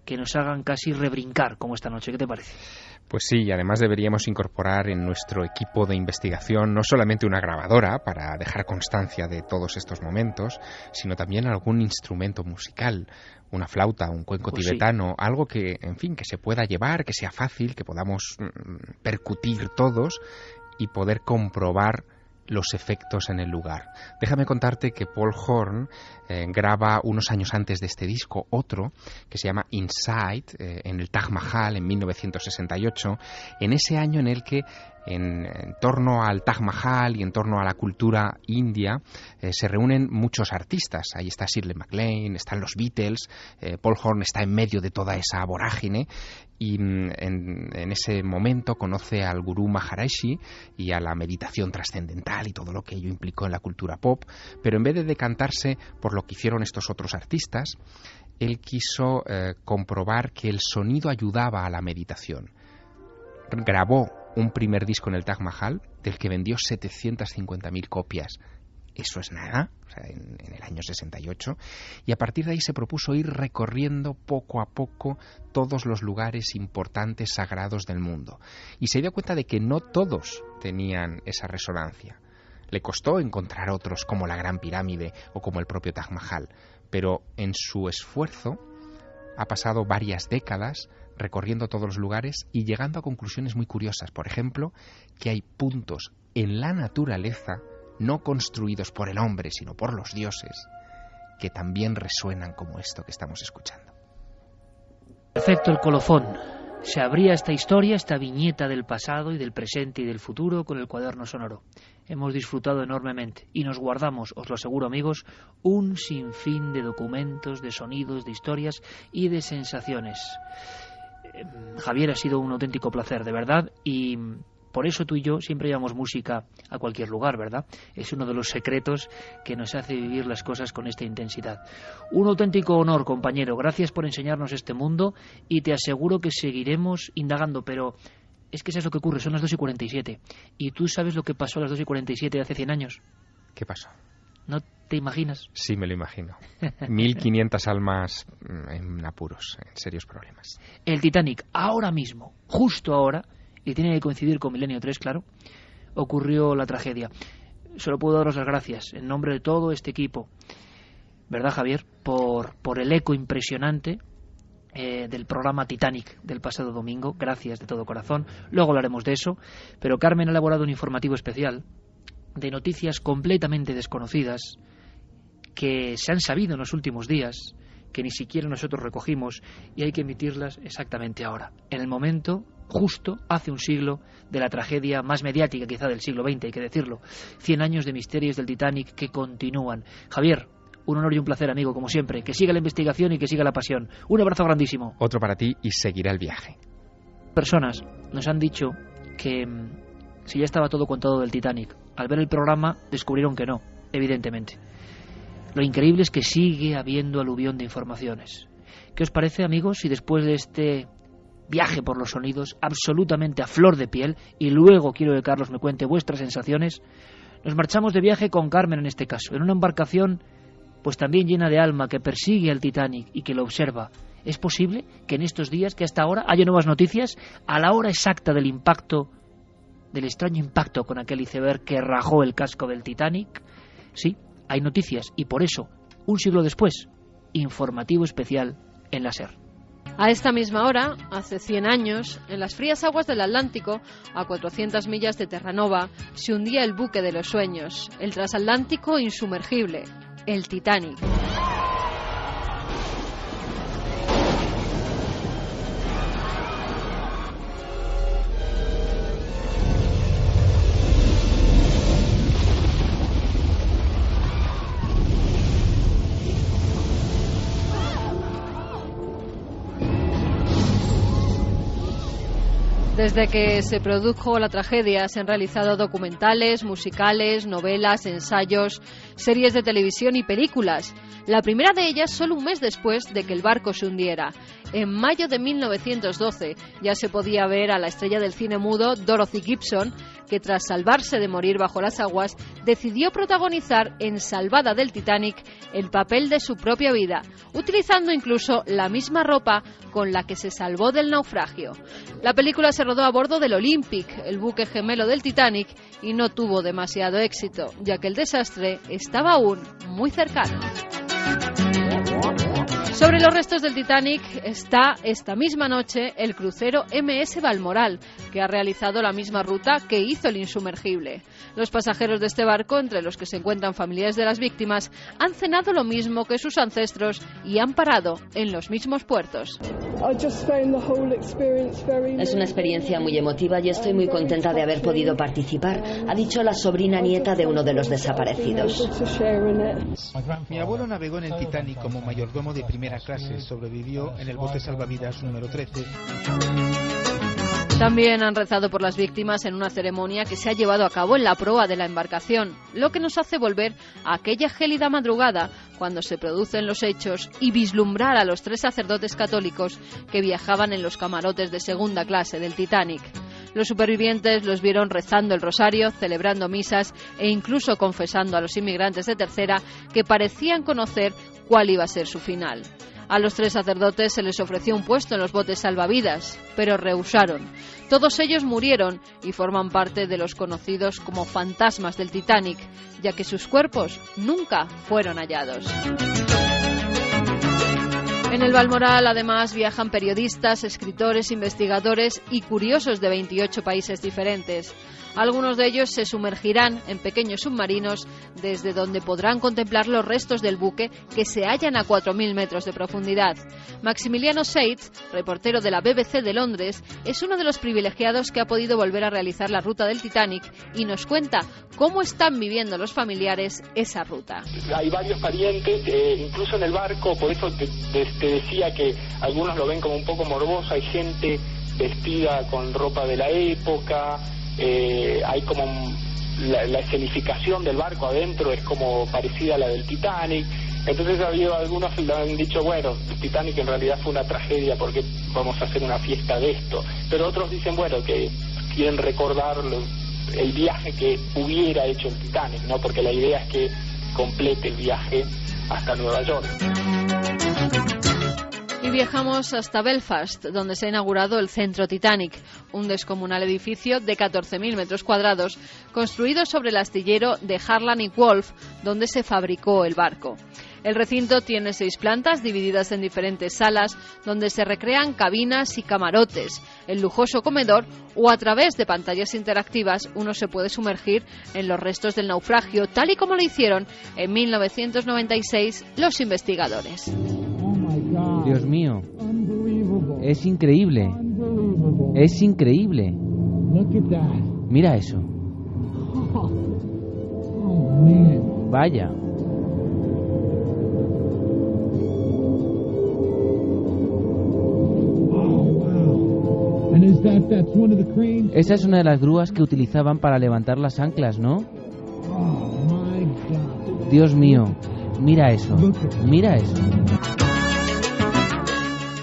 que nos hagan casi rebrincar como esta noche. ¿Qué te parece? Pues sí, y además deberíamos incorporar en nuestro equipo de investigación no solamente una grabadora para dejar constancia de todos estos momentos, sino también algún instrumento musical, una flauta, un cuenco tibetano, sí. Algo que, en fin, que se pueda llevar, que sea fácil, que podamos percutir todos y poder comprobar los efectos en el lugar. Déjame contarte que Paul Horn graba unos años antes de este disco otro que se llama Inside en el Taj Mahal en 1968, en ese año en el que en torno al Taj Mahal y en torno a la cultura india se reúnen muchos artistas. Ahí está Shirley MacLaine, están los Beatles, Paul Horn está en medio de toda esa vorágine y en ese momento conoce al gurú Maharishi y a la meditación trascendental y todo lo que ello implicó en la cultura pop, pero en vez de decantarse por lo que hicieron estos otros artistas, él quiso comprobar que el sonido ayudaba a la meditación. Grabó un primer disco en el Taj Mahal del que vendió 750.000 copias. Eso es nada, o sea, en el año 68, y a partir de ahí se propuso ir recorriendo poco a poco todos los lugares importantes sagrados del mundo. Y se dio cuenta de que no todos tenían esa resonancia. Le costó encontrar otros como la Gran Pirámide o como el propio Taj Mahal, pero en su esfuerzo ha pasado varias décadas recorriendo todos los lugares y llegando a conclusiones muy curiosas. Por ejemplo, que hay puntos en la naturaleza no construidos por el hombre, sino por los dioses, que también resuenan como esto que estamos escuchando. Perfecto, el colofón. Se abría esta historia, esta viñeta del pasado y del presente y del futuro con el cuaderno sonoro. Hemos disfrutado enormemente y nos guardamos, os lo aseguro amigos, un sinfín de documentos, de sonidos, de historias y de sensaciones. Javier, ha sido un auténtico placer, de verdad, y por eso tú y yo siempre llevamos música a cualquier lugar, ¿verdad? Es uno de los secretos que nos hace vivir las cosas con esta intensidad. Un auténtico honor, compañero. Gracias por enseñarnos este mundo y te aseguro que seguiremos indagando, pero es que eso es lo que ocurre, son las 2:47. ¿Y tú sabes lo que pasó a las 2:47 de hace 100 años? ¿Qué pasó? ¿No te imaginas? Sí, me lo imagino. 1.500 almas en apuros, en serios problemas. El Titanic, ahora mismo, justo ahora, y tiene que coincidir con Milenio 3, claro, ocurrió la tragedia. Solo puedo daros las gracias en nombre de todo este equipo, ¿verdad, Javier? Por el eco impresionante del programa Titanic del pasado domingo. Gracias de todo corazón. Luego hablaremos de eso, pero Carmen ha elaborado un informativo especial de noticias completamente desconocidas que se han sabido en los últimos días, que ni siquiera nosotros recogimos, y hay que emitirlas exactamente ahora, en el momento justo hace un siglo de la tragedia más mediática quizá del siglo XX, hay que decirlo. 100 años de misterios del Titanic que continúan. Javier, un honor y un placer, amigo, como siempre. Que siga la investigación y que siga la pasión. Un abrazo grandísimo. Otro para ti y seguirá el viaje. Personas nos han dicho que si ya estaba todo contado del Titanic, al ver el programa descubrieron que no, evidentemente. Lo increíble es que sigue habiendo aluvión de informaciones. ¿Qué os parece, amigos, si después de este viaje por los sonidos absolutamente a flor de piel, y luego quiero que Carlos me cuente vuestras sensaciones, nos marchamos de viaje con Carmen en este caso, en una embarcación pues también llena de alma que persigue al Titanic y que lo observa? ¿Es posible que en estos días, que hasta ahora haya nuevas noticias a la hora exacta del impacto, del extraño impacto con aquel iceberg que rajó el casco del Titanic? Sí, hay noticias y por eso, un siglo después, informativo especial en la SER. A esta misma hora, hace 100 años, en las frías aguas del Atlántico, a 400 millas de Terranova, se hundía el buque de los sueños, el transatlántico insumergible, el Titanic. Desde que se produjo la tragedia se han realizado documentales, musicales, novelas, ensayos, series de televisión y películas. La primera de ellas solo un mes después de que el barco se hundiera. En mayo de 1912 ya se podía ver a la estrella del cine mudo Dorothy Gibson, que tras salvarse de morir bajo las aguas, decidió protagonizar en Salvada del Titanic el papel de su propia vida, utilizando incluso la misma ropa con la que se salvó del naufragio. La película se rodó a bordo del Olympic, el buque gemelo del Titanic, y no tuvo demasiado éxito, ya que el desastre estaba aún muy cercano. Sobre los restos del Titanic está esta misma noche el crucero MS Balmoral, que ha realizado la misma ruta que hizo el insumergible. Los pasajeros de este barco, entre los que se encuentran familiares de las víctimas, han cenado lo mismo que sus ancestros y han parado en los mismos puertos. Es una experiencia muy emotiva y estoy muy contenta de haber podido participar, ha dicho la sobrina nieta de uno de los desaparecidos. Mi abuelo navegó en el Titanic como mayordomo de primera clase, sobrevivió en el bote salvavidas número 13. También han rezado por las víctimas en una ceremonia que se ha llevado a cabo en la proa de la embarcación, lo que nos hace volver a aquella gélida madrugada cuando se producen los hechos y vislumbrar a los 3 sacerdotes católicos que viajaban en los camarotes de segunda clase del Titanic. Los supervivientes los vieron rezando el rosario, celebrando misas e incluso confesando a los inmigrantes de tercera que parecían conocer cuál iba a ser su final. A los 3 sacerdotes se les ofreció un puesto en los botes salvavidas, pero rehusaron. Todos ellos murieron y forman parte de los conocidos como fantasmas del Titanic, ya que sus cuerpos nunca fueron hallados. En el Balmoral, además, viajan periodistas, escritores, investigadores y curiosos de 28 países diferentes. Algunos de ellos se sumergirán en pequeños submarinos desde donde podrán contemplar los restos del buque que se hallan a 4.000 metros de profundidad. Maximiliano Seitz, reportero de la BBC de Londres, es uno de los privilegiados que ha podido volver a realizar la ruta del Titanic y nos cuenta cómo están viviendo los familiares esa ruta. Hay varios parientes, incluso en el barco, por eso te decía que algunos lo ven como un poco morboso, hay gente vestida con ropa de la época. Hay como la escenificación del barco adentro es como parecida a la del Titanic. Entonces ha habido algunos que le han dicho, bueno, el Titanic en realidad fue una tragedia, porque vamos a hacer una fiesta de esto. Pero otros dicen, bueno, que quieren recordar el viaje que hubiera hecho el Titanic, ¿no? Porque la idea es que complete el viaje hasta Nueva York. Y viajamos hasta Belfast, donde se ha inaugurado el Centro Titanic, un descomunal edificio de 14.000 metros cuadrados, construido sobre el astillero de Harland y Wolff, donde se fabricó el barco. El recinto tiene 6 plantas divididas en diferentes salas, donde se recrean cabinas y camarotes, el lujoso comedor, o a través de pantallas interactivas uno se puede sumergir en los restos del naufragio, tal y como lo hicieron en 1996 los investigadores. Dios mío, es increíble, es increíble. Mira eso. Vaya. Esa es una de las grúas que utilizaban para levantar las anclas, ¿no? Dios mío, mira eso, mira eso.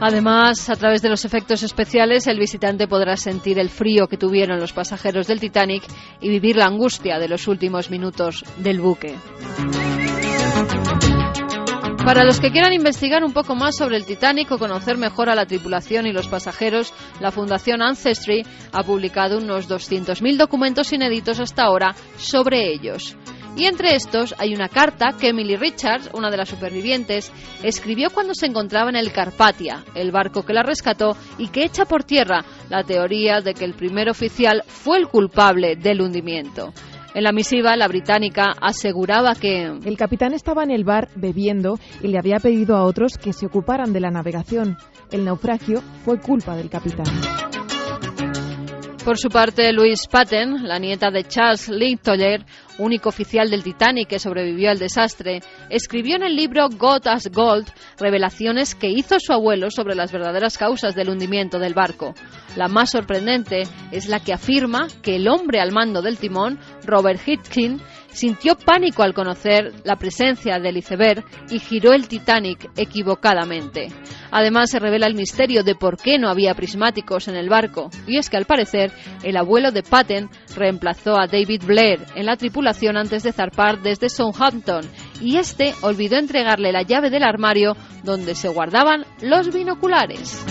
Además, a través de los efectos especiales, el visitante podrá sentir el frío que tuvieron los pasajeros del Titanic y vivir la angustia de los últimos minutos del buque. Para los que quieran investigar un poco más sobre el Titanic o conocer mejor a la tripulación y los pasajeros, la Fundación Ancestry ha publicado unos 200.000 documentos inéditos hasta ahora sobre ellos. Y entre estos hay una carta que Emily Richards, una de las supervivientes, escribió cuando se encontraba en el Carpathia, el barco que la rescató, y que echa por tierra la teoría de que el primer oficial fue el culpable del hundimiento. En la misiva, la británica aseguraba que el capitán estaba en el bar bebiendo y le había pedido a otros que se ocuparan de la navegación. El naufragio fue culpa del capitán. Por su parte, Louise Patten, la nieta de Charles Liddell, único oficial del Titanic que sobrevivió al desastre, escribió en el libro God as Gold revelaciones que hizo su abuelo sobre las verdaderas causas del hundimiento del barco. La más sorprendente es la que afirma que el hombre al mando del timón, Robert Hitchins, sintió pánico al conocer la presencia del iceberg y giró el Titanic equivocadamente. Además, se revela el misterio de por qué no había prismáticos en el barco, y es que al parecer el abuelo de Patten reemplazó a David Blair en la tripulación antes de zarpar desde Southampton, y este olvidó entregarle la llave del armario donde se guardaban los binoculares.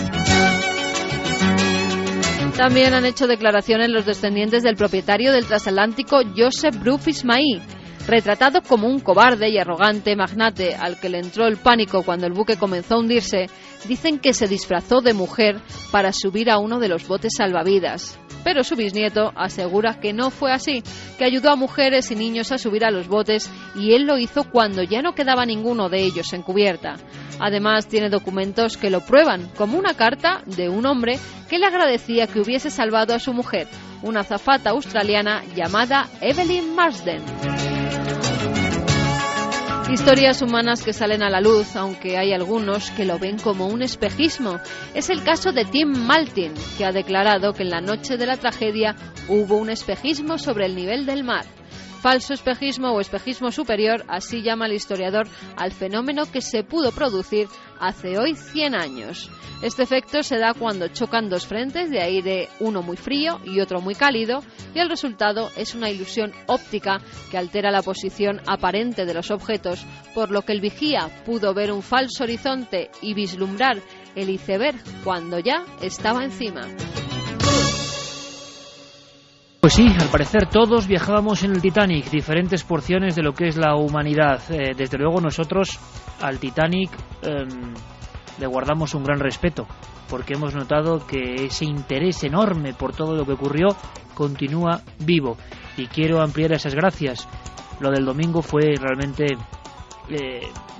También han hecho declaraciones los descendientes del propietario del transatlántico Joseph Bruce Ismay, retratado como un cobarde y arrogante magnate al que le entró el pánico cuando el buque comenzó a hundirse. Dicen que se disfrazó de mujer para subir a uno de los botes salvavidas. Pero su bisnieto asegura que no fue así, que ayudó a mujeres y niños a subir a los botes y él lo hizo cuando ya no quedaba ninguno de ellos en cubierta. Además, tiene documentos que lo prueban, como una carta de un hombre que le agradecía que hubiese salvado a su mujer, una azafata australiana llamada Evelyn Marsden. Historias humanas que salen a la luz, aunque hay algunos que lo ven como un espejismo. Es el caso de Tim Maltin, que ha declarado que en la noche de la tragedia hubo un espejismo sobre el nivel del mar. Falso espejismo o espejismo superior, así llama el historiador al fenómeno que se pudo producir hace hoy 100 años. Este efecto se da cuando chocan dos frentes de aire, uno muy frío y otro muy cálido, y el resultado es una ilusión óptica que altera la posición aparente de los objetos, por lo que el vigía pudo ver un falso horizonte y vislumbrar el iceberg cuando ya estaba encima. Pues sí, al parecer todos viajábamos en el Titanic, diferentes porciones de lo que es la humanidad. Desde luego nosotros al Titanic le guardamos un gran respeto, porque hemos notado que ese interés enorme por todo lo que ocurrió continúa vivo. Y quiero ampliar esas gracias. Lo del domingo fue realmente,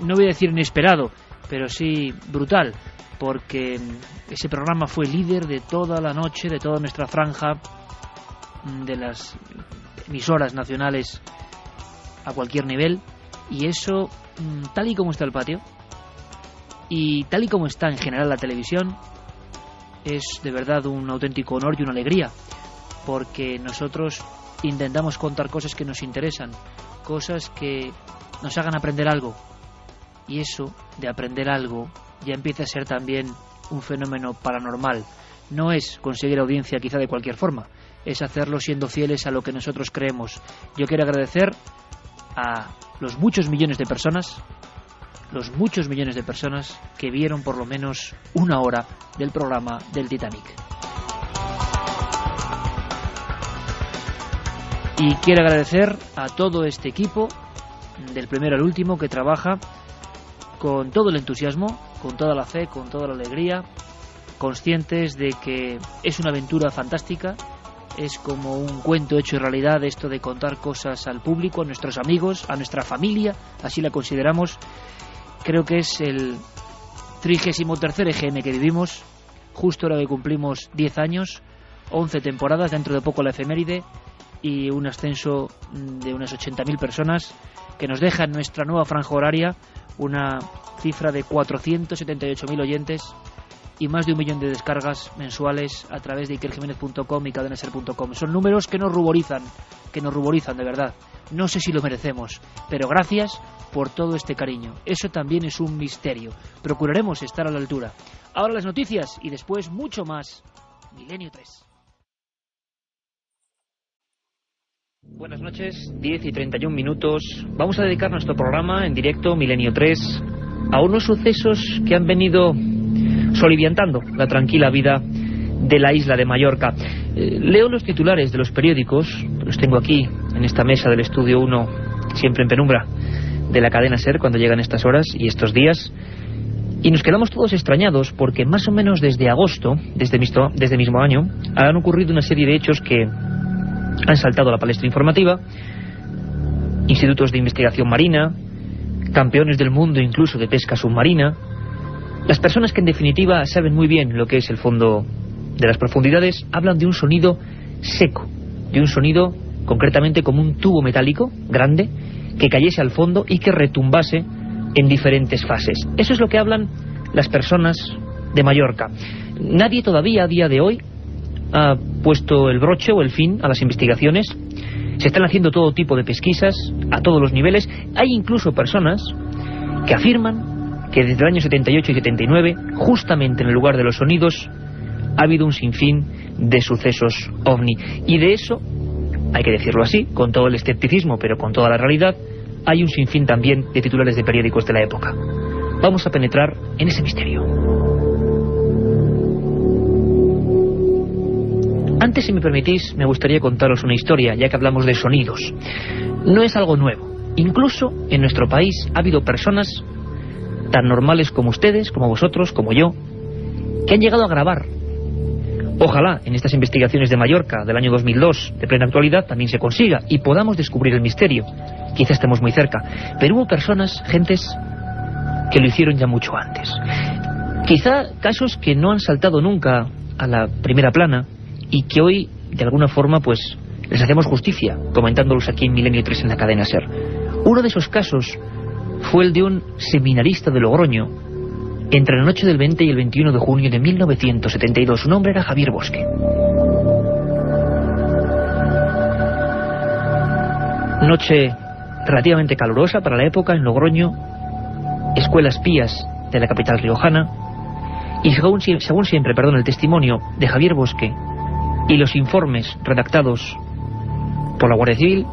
no voy a decir inesperado, pero sí brutal, porque ese programa fue líder de toda la noche, de toda nuestra franja de las emisoras nacionales a cualquier nivel, y eso, tal y como está el patio y tal y como está en general la televisión, es de verdad un auténtico honor y una alegría, porque nosotros intentamos contar cosas que nos interesan, cosas que nos hagan aprender algo, y eso de aprender algo ya empieza a ser también un fenómeno paranormal. No es conseguir audiencia quizá de cualquier forma, es hacerlo siendo fieles a lo que nosotros creemos. Yo quiero agradecer a los muchos millones de personas que vieron por lo menos una hora del programa del Titanic. Y quiero agradecer a todo este equipo, del primero al último, que trabaja con todo el entusiasmo, con toda la fe, con toda la alegría, conscientes de que es una aventura fantástica. Es como un cuento hecho realidad esto de contar cosas al público, a nuestros amigos, a nuestra familia, así la consideramos. Creo que es el 33º EGM que vivimos, justo ahora que cumplimos 10 años, 11 temporadas, dentro de poco la efeméride, y un ascenso de unas 80.000 personas, que nos deja en nuestra nueva franja horaria una cifra de 478.000 oyentes y más de 1 millón de descargas mensuales a través de ikerjimenez.com y cadenaser.com. Son números que nos ruborizan de verdad. No sé si lo merecemos, pero gracias por todo este cariño. Eso también es un misterio. Procuraremos estar a la altura. Ahora las noticias y después mucho más. Milenio 3. Buenas noches, 10 y 31 minutos. Vamos a dedicar nuestro programa en directo, Milenio 3, a unos sucesos que han venido soliviantando la tranquila vida de la isla de Mallorca. Leo los titulares de los periódicos, los tengo aquí en esta mesa del estudio 1, siempre en penumbra, de la cadena SER cuando llegan estas horas y estos días, y nos quedamos todos extrañados porque más o menos desde agosto, desde mismo año, han ocurrido una serie de hechos que han saltado a la palestra informativa. Institutos de investigación marina, campeones del mundo incluso de pesca submarina. Las personas que en definitiva saben muy bien lo que es el fondo de las profundidades hablan de un sonido seco, de un sonido concretamente como un tubo metálico grande que cayese al fondo y que retumbase en diferentes fases. Eso es lo que hablan las personas de Mallorca. Nadie todavía a día de hoy ha puesto el broche o el fin a las investigaciones. Se están haciendo todo tipo de pesquisas a todos los niveles. Hay incluso personas que afirman que desde el año 78 y 79, justamente en el lugar de los sonidos, ha habido un sinfín de sucesos ovni. Y de eso, hay que decirlo así, con todo el escepticismo, pero con toda la realidad, hay un sinfín también de titulares de periódicos de la época. Vamos a penetrar en ese misterio. Antes, si me permitís, me gustaría contaros una historia, ya que hablamos de sonidos. No es algo nuevo. Incluso en nuestro país ha habido personas tan normales como ustedes, como vosotros, como yo, que han llegado a grabar. Ojalá en estas investigaciones de Mallorca del año 2002, de plena actualidad, también se consiga y podamos descubrir el misterio. Quizá estemos muy cerca. Pero hubo personas, gentes, que lo hicieron ya mucho antes. Quizá casos que no han saltado nunca a la primera plana y que hoy, de alguna forma, pues les hacemos justicia, comentándolos aquí en Milenio 3 en la cadena SER. Uno de esos casos fue el de un seminarista de Logroño, entre la noche del 20 y el 21 de junio de 1972. Su nombre era Javier Bosque. Noche relativamente calurosa para la época en Logroño, escuelas pías de la capital riojana, y según siempre, el testimonio de Javier Bosque y los informes redactados por la Guardia Civil,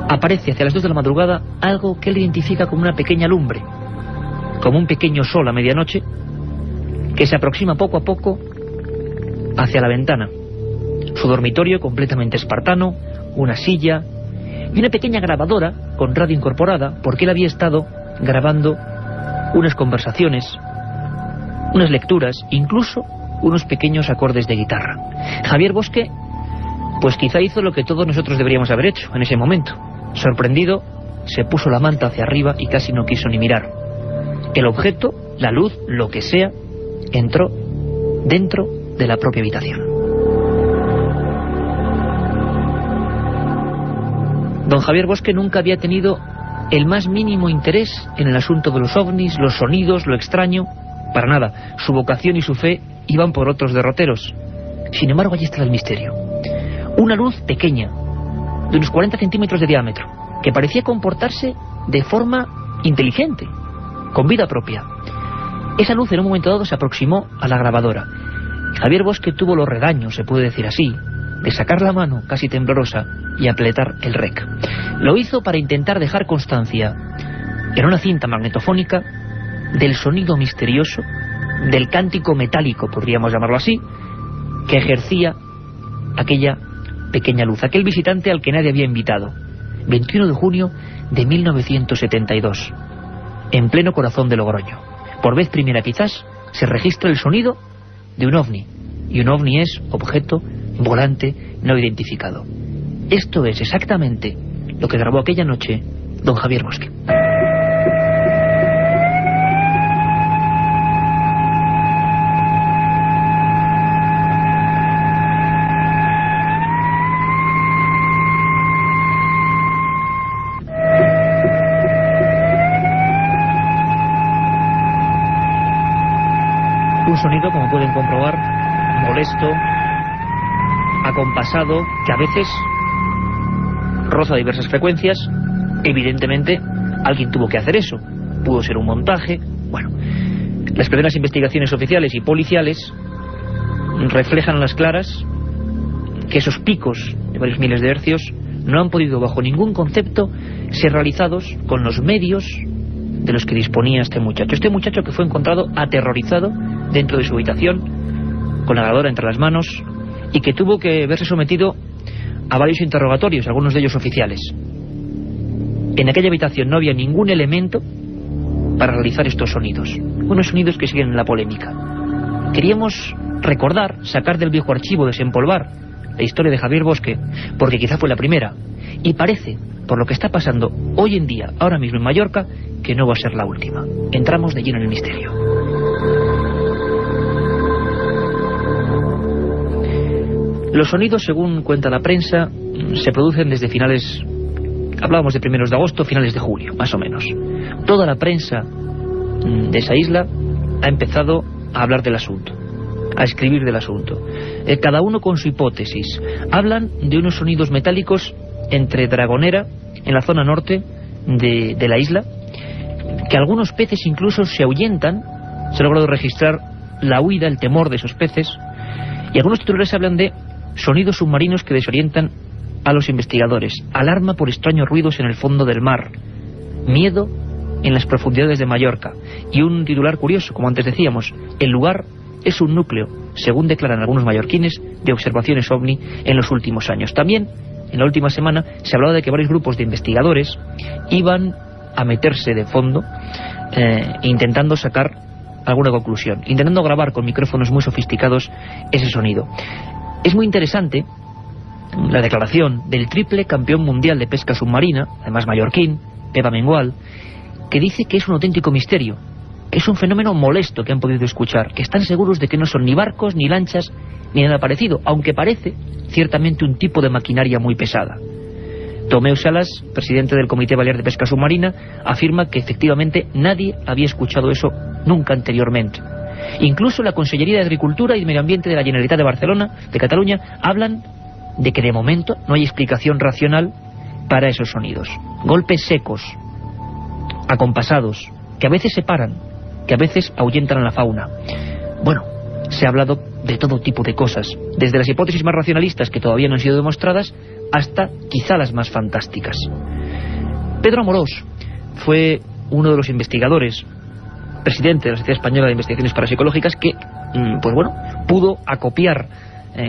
aparece hacia las 2 de la madrugada algo que él identifica como una pequeña lumbre, como un pequeño sol a medianoche, que se aproxima poco a poco hacia la ventana. Su dormitorio completamente espartano, una silla y una pequeña grabadora con radio incorporada, porque él había estado grabando unas conversaciones, unas lecturas, incluso unos pequeños acordes de guitarra. Javier Bosque, pues quizá hizo lo que todos nosotros deberíamos haber hecho en ese momento. Sorprendido, se puso la manta hacia arriba y casi no quiso ni mirar. El objeto, la luz, lo que sea, entró dentro de la propia habitación. Don Javier Bosque nunca había tenido el más mínimo interés en el asunto de los ovnis, los sonidos, lo extraño, para nada. Su vocación y su fe iban por otros derroteros. Sin embargo, allí estaba el misterio. Una luz pequeña, de unos 40 centímetros de diámetro, que parecía comportarse de forma inteligente, con vida propia. Esa luz en un momento dado se aproximó a la grabadora. Javier Bosque tuvo los regaños, se puede decir así, de sacar la mano casi temblorosa y apretar el rec. Lo hizo para intentar dejar constancia en una cinta magnetofónica del sonido misterioso, del cántico metálico, podríamos llamarlo así, que ejercía aquella pequeña luz, aquel visitante al que nadie había invitado. 21 de junio de 1972, en pleno corazón de Logroño. Por vez primera quizás se registra el sonido de un ovni, y un ovni es objeto volante no identificado. Esto es exactamente lo que grabó aquella noche don Javier Bosque. Un sonido, como pueden comprobar, molesto, acompasado, que a veces roza diversas frecuencias. Evidentemente, alguien tuvo que hacer eso. Pudo ser un montaje. Bueno, las primeras investigaciones oficiales y policiales reflejan a las claras que esos picos de varios miles de hercios no han podido, bajo ningún concepto, ser realizados con los medios de los que disponía este muchacho. Este muchacho que fue encontrado aterrorizado dentro de su habitación, con la grabadora entre las manos, y que tuvo que verse sometido a varios interrogatorios, algunos de ellos oficiales. En aquella habitación no había ningún elemento para realizar estos sonidos, unos sonidos que siguen en la polémica. Queríamos recordar, sacar del viejo archivo, desempolvar la historia de Javier Bosque, porque quizá fue la primera, y parece, por lo que está pasando hoy en día, ahora mismo en Mallorca, que no va a ser la última. Entramos de lleno en el misterio. Los sonidos, según cuenta la prensa, se producen desde finales, hablábamos de primeros de agosto, finales de julio, más o menos. Toda la prensa de esa isla ha empezado a hablar del asunto, a escribir del asunto. Cada uno con su hipótesis. Hablan de unos sonidos metálicos entre Dragonera, en la zona norte de la isla, que algunos peces incluso se ahuyentan. Se ha logrado registrar la huida, el temor de esos peces, y algunos titulares hablan de sonidos submarinos que desorientan a los investigadores, alarma por extraños ruidos en el fondo del mar, miedo en las profundidades de Mallorca, y un titular curioso, como antes decíamos: el lugar es un núcleo, según declaran algunos mallorquines, de observaciones OVNI en los últimos años. También, en la última semana, se hablaba de que varios grupos de investigadores iban a meterse de fondo, intentando sacar alguna conclusión, intentando grabar con micrófonos muy sofisticados ese sonido. Es muy interesante la declaración del triple campeón mundial de pesca submarina, además mallorquín, Pepa Mengual, que dice que es un auténtico misterio, que es un fenómeno molesto que han podido escuchar, que están seguros de que no son ni barcos, ni lanchas, ni nada parecido, aunque parece ciertamente un tipo de maquinaria muy pesada. Tomeu Salas, presidente del Comité Balear de Pesca Submarina, afirma que efectivamente nadie había escuchado eso nunca anteriormente. Incluso la Consellería de Agricultura y Medio Ambiente de la Generalitat de Barcelona, de Cataluña, hablan de que de momento no hay explicación racional para esos sonidos. Golpes secos, acompasados, que a veces separan, que a veces ahuyentan a la fauna. Bueno, se ha hablado de todo tipo de cosas, desde las hipótesis más racionalistas que todavía no han sido demostradas hasta quizá las más fantásticas. Pedro Amorós fue uno de los investigadores, presidente de la Sociedad Española de Investigaciones Parapsicológicas, que pues bueno, pudo acopiar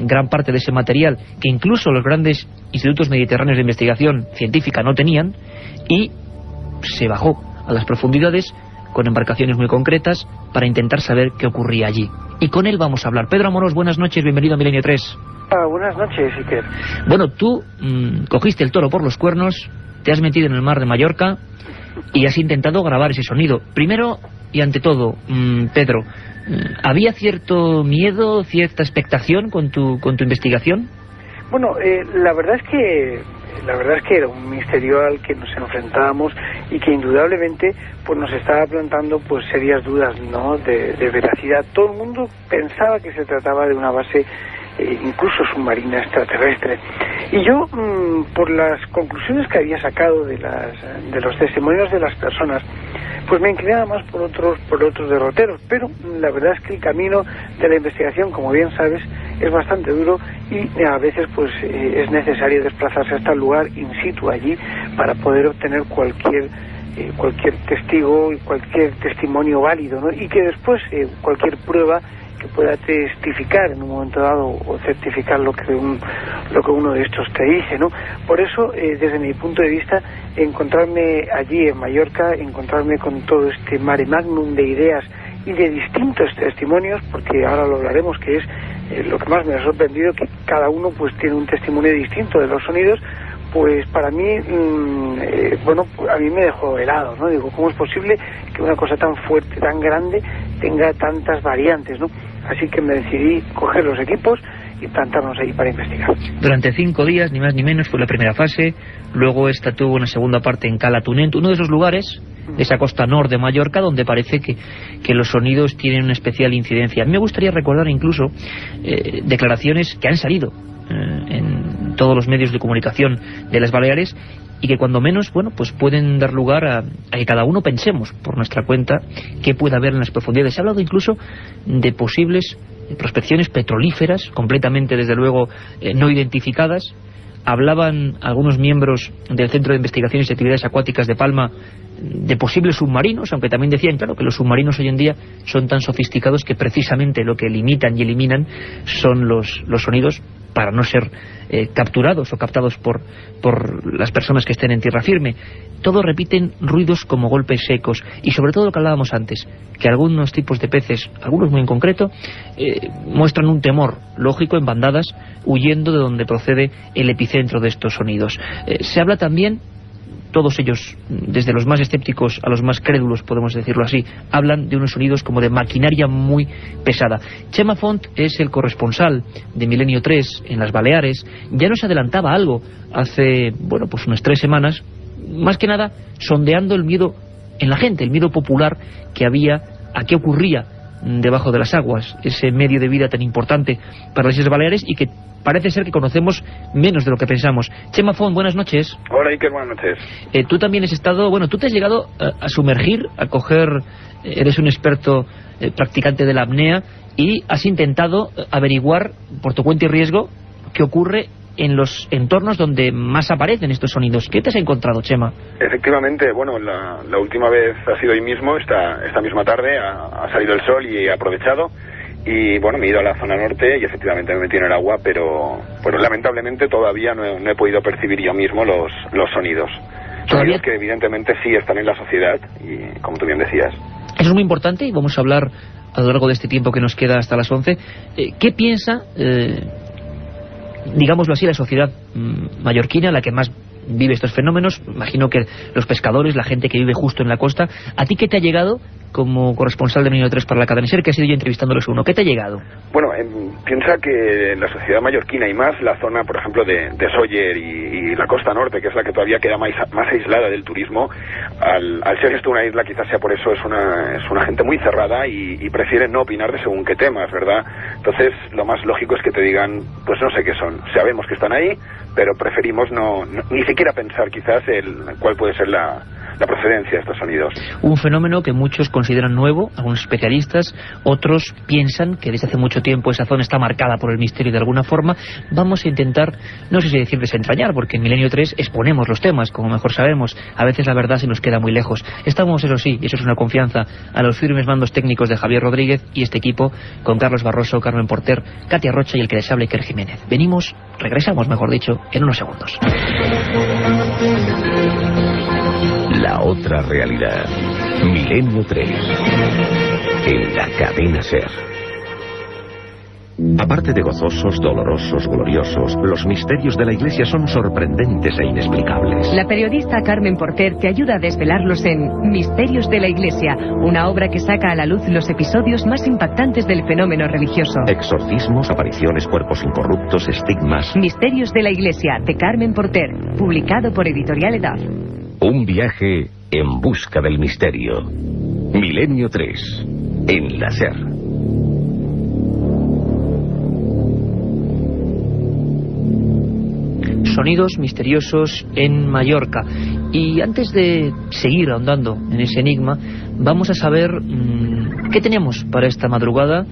gran parte de ese material que incluso los grandes institutos mediterráneos de investigación científica no tenían, y se bajó a las profundidades con embarcaciones muy concretas para intentar saber qué ocurría allí. Y con él vamos a hablar. Pedro Amorós, buenas noches, bienvenido a Milenio 3. Buenas noches, Iker. Bueno, tú cogiste el toro por los cuernos, te has metido en el mar de Mallorca y has intentado grabar ese sonido. Primero y ante todo, Pedro, ¿había cierto miedo, cierta expectación con tu investigación? Bueno, la verdad es que era un misterio al que nos enfrentábamos y que indudablemente pues nos estaba plantando pues serias dudas, ¿no?, de veracidad. Todo el mundo pensaba que se trataba de una base incluso submarina extraterrestre, y yo por las conclusiones que había sacado de los testimonios de las personas, pues me inclinaba más por otros derroteros, pero la verdad es que el camino de la investigación, como bien sabes, es bastante duro, y a veces pues es necesario desplazarse hasta el lugar in situ allí para poder obtener cualquier testigo y cualquier testimonio válido, ¿no?, y que después cualquier prueba que pueda testificar en un momento dado o certificar lo que uno de estos te dice, ¿no? Por eso, desde mi punto de vista, encontrarme allí en Mallorca, encontrarme con todo este mare magnum de ideas y de distintos testimonios, porque ahora lo hablaremos, que es lo que más me ha sorprendido, que cada uno pues tiene un testimonio distinto de los sonidos. Pues para mí, a mí me dejó helado, ¿no? Digo, ¿cómo es posible que una cosa tan fuerte, tan grande, tenga tantas variantes, ¿no? Así que me decidí coger los equipos y plantarnos ahí para investigar. Durante 5 días, ni más ni menos, fue la primera fase. Luego esta tuvo una segunda parte en Cala Tunent, uno de esos lugares de esa costa norte de Mallorca donde parece que los sonidos tienen una especial incidencia. A mí me gustaría recordar incluso declaraciones que han salido en todos los medios de comunicación de las Baleares, y que cuando menos, bueno, pues pueden dar lugar a que cada uno pensemos por nuestra cuenta qué puede haber en las profundidades. Se ha hablado incluso de posibles prospecciones petrolíferas, completamente, desde luego, no identificadas. Hablaban algunos miembros del Centro de Investigaciones y Actividades Acuáticas de Palma de posibles submarinos, aunque también decían, claro, que los submarinos hoy en día son tan sofisticados que precisamente lo que limitan y eliminan son los sonidos, para no ser capturados o captados por las personas que estén en tierra firme. Todos repiten ruidos como golpes secos, y sobre todo lo que hablábamos antes, que algunos tipos de peces, algunos muy en concreto, muestran un temor lógico en bandadas, huyendo de donde procede el epicentro de estos sonidos. Se habla también, tú todos ellos, desde los más escépticos a los más crédulos, podemos decirlo así, hablan de unos sonidos como de maquinaria muy pesada. Chema Font es el corresponsal de Milenio 3 en las Baleares. Ya nos adelantaba algo hace, pues unas 3 semanas, más que nada sondeando el miedo en la gente, el miedo popular que había a qué ocurría debajo de las aguas, ese medio de vida tan importante para las Islas Baleares y que parece ser que conocemos menos de lo que pensamos. Chema Font, buenas noches. Hola Iker, buenas noches. Tú también has estado, tú te has llegado a sumergir, a coger, eres un experto practicante de la apnea y has intentado averiguar por tu cuenta y riesgo qué ocurre en los entornos donde más aparecen estos sonidos. ¿Qué te has encontrado, Chema? Efectivamente, la última vez ha sido hoy mismo, esta misma tarde, ha salido el sol y he aprovechado. Y me he ido a la zona norte y efectivamente me metí en el agua, pero lamentablemente todavía no he podido percibir yo mismo los sonidos. Sonidos que evidentemente sí están en la sociedad y como tú bien decías. Eso es muy importante y vamos a hablar a lo largo de este tiempo que nos queda hasta las 11. ¿Qué piensa, digámoslo así, la sociedad mallorquina, la que más vive estos fenómenos? Imagino que los pescadores, la gente que vive justo en la costa. ¿A ti qué te ha llegado como corresponsal de Milenio 3 para la cadena SER, que has ido yo entrevistándolos uno? ¿Qué te ha llegado? Piensa que la sociedad mallorquina y más la zona, por ejemplo, de Sóller y la costa norte, que es la que todavía queda más aislada del turismo, al ser esto una isla, quizás sea por eso, es una gente muy cerrada y prefiere no opinar de según qué temas, ¿verdad? Entonces, lo más lógico es que te digan, pues no sé qué son. Sabemos que están ahí, pero preferimos ni siquiera pensar quizás cuál puede ser la procedencia de estos sonidos. Un fenómeno que muchos consideran nuevo, algunos especialistas, otros piensan que desde hace mucho tiempo esa zona está marcada por el misterio de alguna forma. Vamos a intentar, no sé si decir desentrañar, porque en Milenio 3 exponemos los temas, como mejor sabemos. A veces la verdad se nos queda muy lejos. Estamos, eso sí, y eso es una confianza, a los firmes mandos técnicos de Javier Rodríguez y este equipo, con Carlos Barroso, Carmen Porter, Katia Rocha y el que les habla, Iker Jiménez. Regresamos, mejor dicho, en unos segundos. La otra realidad. Milenio 3. En la cadena SER. Aparte de gozosos, dolorosos, gloriosos, los misterios de la Iglesia son sorprendentes e inexplicables. La periodista Carmen Porter te ayuda a desvelarlos en Misterios de la Iglesia, una obra que saca a la luz los episodios más impactantes del fenómeno religioso. Exorcismos, apariciones, cuerpos incorruptos, estigmas. Misterios de la Iglesia, de Carmen Porter, publicado por Editorial Edad. Un viaje en busca del misterio. Milenio 3. En la SER. Sonidos misteriosos en Mallorca. Y antes de seguir ahondando en ese enigma, vamos a saber qué tenemos para esta madrugada,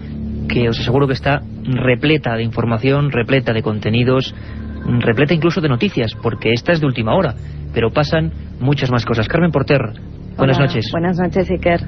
que os aseguro que está repleta de información, repleta de contenidos, repleta incluso de noticias, porque esta es de última hora, pero pasan muchas más cosas. Carmen Porter, buenas noches. Buenas noches, Iker.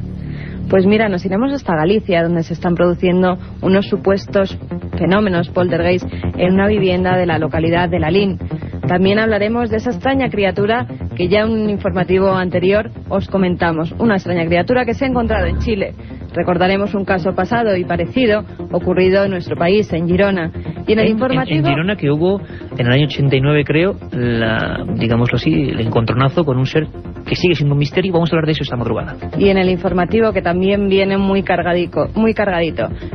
Pues mira, nos iremos hasta Galicia, donde se están produciendo unos supuestos fenómenos poltergeist en una vivienda de la localidad de Lalín. También hablaremos de esa extraña criatura que ya en un informativo anterior os comentamos. Una extraña criatura que se ha encontrado en Chile. Recordaremos un caso pasado y parecido ocurrido en nuestro país, en Girona. Y en el informativo... En Girona, que hubo en el año 89, creo, digámoslo así, el encontronazo con un ser que sigue siendo un misterio. Vamos a hablar de eso esta madrugada. Y en el informativo, que también viene muy cargadito,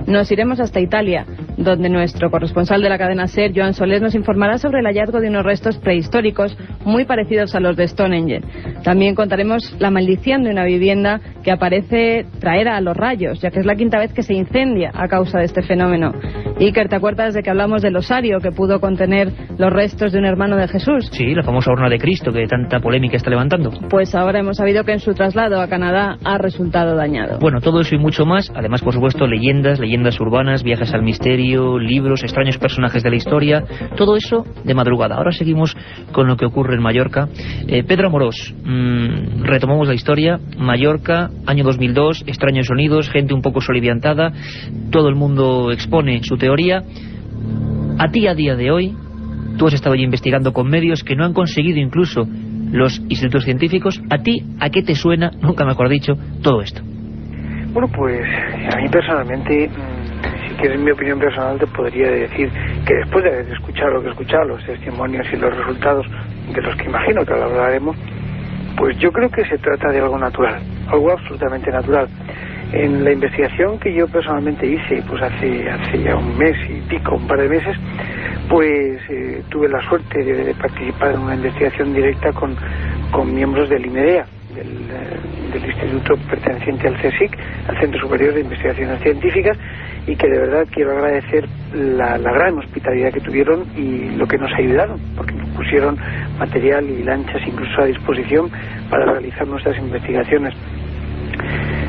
nos iremos hasta Italia, donde nuestro corresponsal de la cadena SER, Joan Soler, nos informará sobre el hallazgo de unos restos prehistóricos muy parecidos a los de Stonehenge. También contaremos la maldición de una vivienda que aparece traer a los rayos, ya que es la quinta vez que se incendia a causa de este fenómeno. Iker, ¿te acuerdas de que hablamos del osario que pudo contener los restos de un hermano de Jesús? Sí, la famosa urna de Cristo que tanta polémica está levantando. Pues ahora hemos sabido que en su traslado a Canadá ha resultado dañado. Bueno, todo eso y mucho más. Además, por supuesto, leyendas urbanas, viajes al misterio, libros, extraños personajes de la historia. Todo eso de madrugada. Ahora seguimos con lo que ocurre en Mallorca. Pedro Amorós, retomamos la historia. Mallorca, año 2002, extraños sonidos, gente un poco soliviantada. Todo el mundo expone su teoría. A ti, a día de hoy, tú has estado ya investigando con medios que no han conseguido incluso los institutos científicos. ¿A ti a qué te suena, nunca mejor dicho, todo esto? Bueno, pues a mí personalmente, si quieres mi opinión personal, te podría decir que después de haber escuchado lo que he escuchado, los testimonios y los resultados de los que imagino que hablaremos, Pues yo creo que se trata de algo natural, algo absolutamente natural. En la investigación que yo personalmente hice, pues hace ya un mes y pico, un par de meses, pues tuve la suerte de participar en una investigación directa con miembros del IMEDEA, del instituto perteneciente al CSIC, al Centro Superior de Investigaciones Científicas, y que de verdad quiero agradecer la gran hospitalidad que tuvieron y lo que nos ayudaron, porque nos pusieron material y lanchas incluso a disposición para realizar nuestras investigaciones.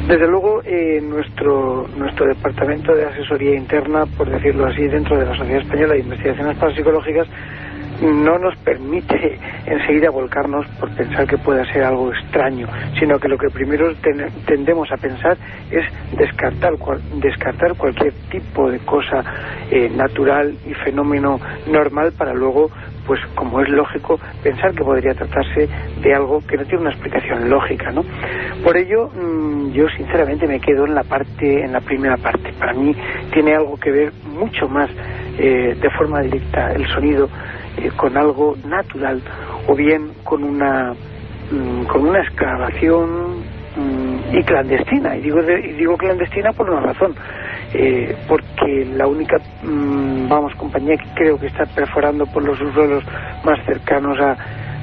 Desde luego, nuestro departamento de asesoría interna, por decirlo así, dentro de la Sociedad Española de Investigaciones Parapsicológicas, no nos permite enseguida volcarnos por pensar que pueda ser algo extraño, sino que lo que primero tendemos a pensar es descartar cualquier tipo de cosa natural y fenómeno normal, para luego, pues como es lógico, pensar que podría tratarse de algo que no tiene una explicación lógica, ¿no? Por ello, yo sinceramente me quedo en la primera parte. Para mí tiene algo que ver mucho más de forma directa el sonido con algo natural, o bien con una excavación y clandestina. Y digo clandestina por una razón, porque la única compañía que creo que está perforando por los subsuelos más cercanos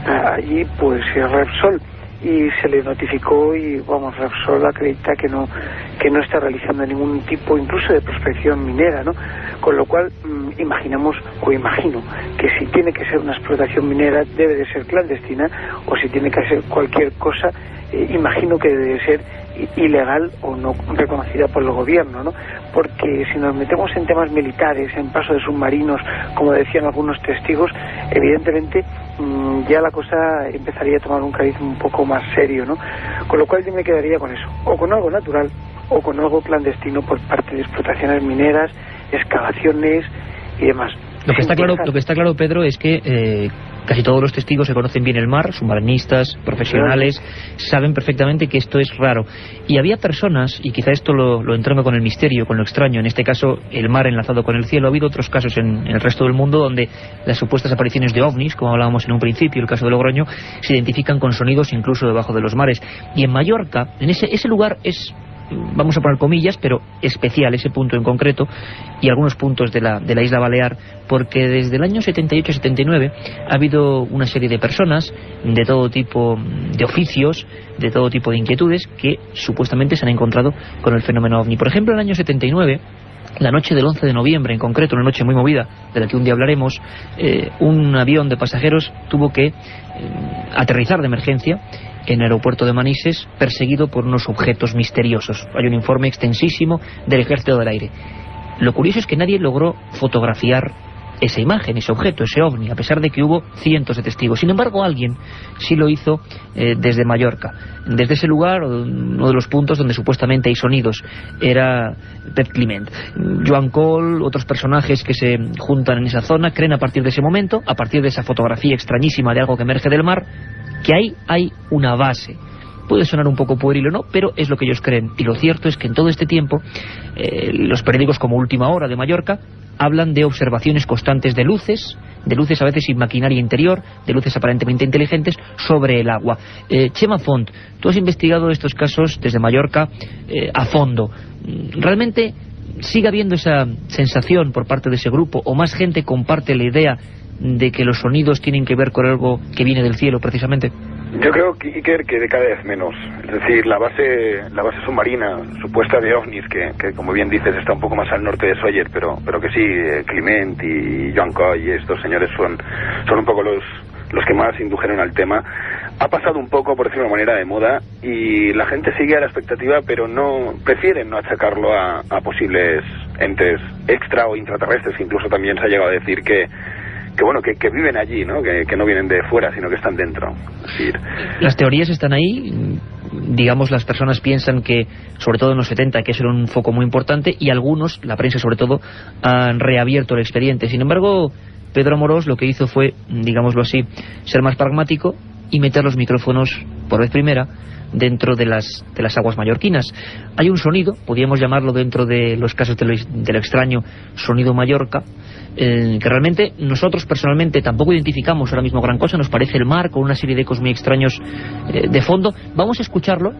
allí, pues es Repsol, y se le notificó, y Repsol acredita que no está realizando ningún tipo incluso de prospección minera, ¿no? Con lo cual imagino que si tiene que ser una explotación minera debe de ser clandestina, o si tiene que ser cualquier cosa, imagino que debe de ser ilegal o no reconocida por el gobierno, ¿no? Porque si nos metemos en temas militares, en paso de submarinos, como decían algunos testigos, evidentemente ya la cosa empezaría a tomar un cariz un poco más serio, ¿no? Con lo cual yo me quedaría con eso, o con algo natural o con algo clandestino por parte de explotaciones mineras, excavaciones y demás. Lo que está claro, Pedro, es que casi todos los testigos se conocen bien el mar, submarinistas, profesionales, saben perfectamente que esto es raro. Y había personas, y quizá esto lo entronca con el misterio, con lo extraño, en este caso el mar enlazado con el cielo. Ha habido otros casos en el resto del mundo donde las supuestas apariciones de ovnis, como hablábamos en un principio, el caso de Logroño, se identifican con sonidos incluso debajo de los mares. Y en Mallorca, en ese lugar es, vamos a poner comillas, pero especial ese punto en concreto, y algunos puntos de la isla Balear, porque desde el año 78-79 ha habido una serie de personas de todo tipo de oficios, de todo tipo de inquietudes, que supuestamente se han encontrado con el fenómeno ovni. Por ejemplo, en el año 79, la noche del 11 de noviembre en concreto, una noche muy movida, de la que un día hablaremos, un avión de pasajeros tuvo que aterrizar de emergencia en el aeropuerto de Manises, perseguido por unos objetos misteriosos. Hay un informe extensísimo del Ejército del Aire. Lo curioso es que nadie logró fotografiar esa imagen, ese objeto, ese ovni, a pesar de que hubo cientos de testigos. Sin embargo, alguien sí lo hizo desde Mallorca. Desde ese lugar, uno de los puntos donde supuestamente hay sonidos, era Pep Climent. Joan Cole, otros personajes que se juntan en esa zona, creen a partir de ese momento, a partir de esa fotografía extrañísima de algo que emerge del mar, que ahí hay una base. Puede sonar un poco pueril o no, pero es lo que ellos creen. Y lo cierto es que en todo este tiempo, los periódicos como Última Hora de Mallorca hablan de observaciones constantes de luces a veces sin maquinaria interior, de luces aparentemente inteligentes sobre el agua. Chema Font, tú has investigado estos casos desde Mallorca a fondo. ¿Realmente sigue habiendo esa sensación por parte de ese grupo, o más gente comparte la idea de que los sonidos tienen que ver con algo que viene del cielo precisamente? Yo creo, Iker, que de cada vez menos. Es decir, la base submarina supuesta de ovnis, que como bien dices está un poco más al norte de Sóller, pero que sí, Climent y Joan Coy y estos señores son un poco los que más indujeron al tema. Ha pasado un poco, por decirlo de manera, de moda, y la gente sigue a la expectativa, pero prefieren no achacarlo a posibles entes extra o intraterrestres. Incluso también se ha llegado a decir que viven allí, ¿no? Que no vienen de fuera, sino que están dentro. Es decir, las teorías están ahí. Digamos, las personas piensan que, sobre todo en los 70, que eso era un foco muy importante, y algunos, la prensa sobre todo, han reabierto el expediente. Sin embargo, Pedro Amorós lo que hizo fue, digámoslo así, ser más pragmático y meter los micrófonos, por vez primera, dentro de las aguas mallorquinas. Hay un sonido, podríamos llamarlo dentro de los casos de lo extraño, sonido Mallorca, que realmente nosotros personalmente tampoco identificamos ahora mismo gran cosa. Nos parece el mar con una serie de ecos muy extraños de fondo. Vamos a escucharlo.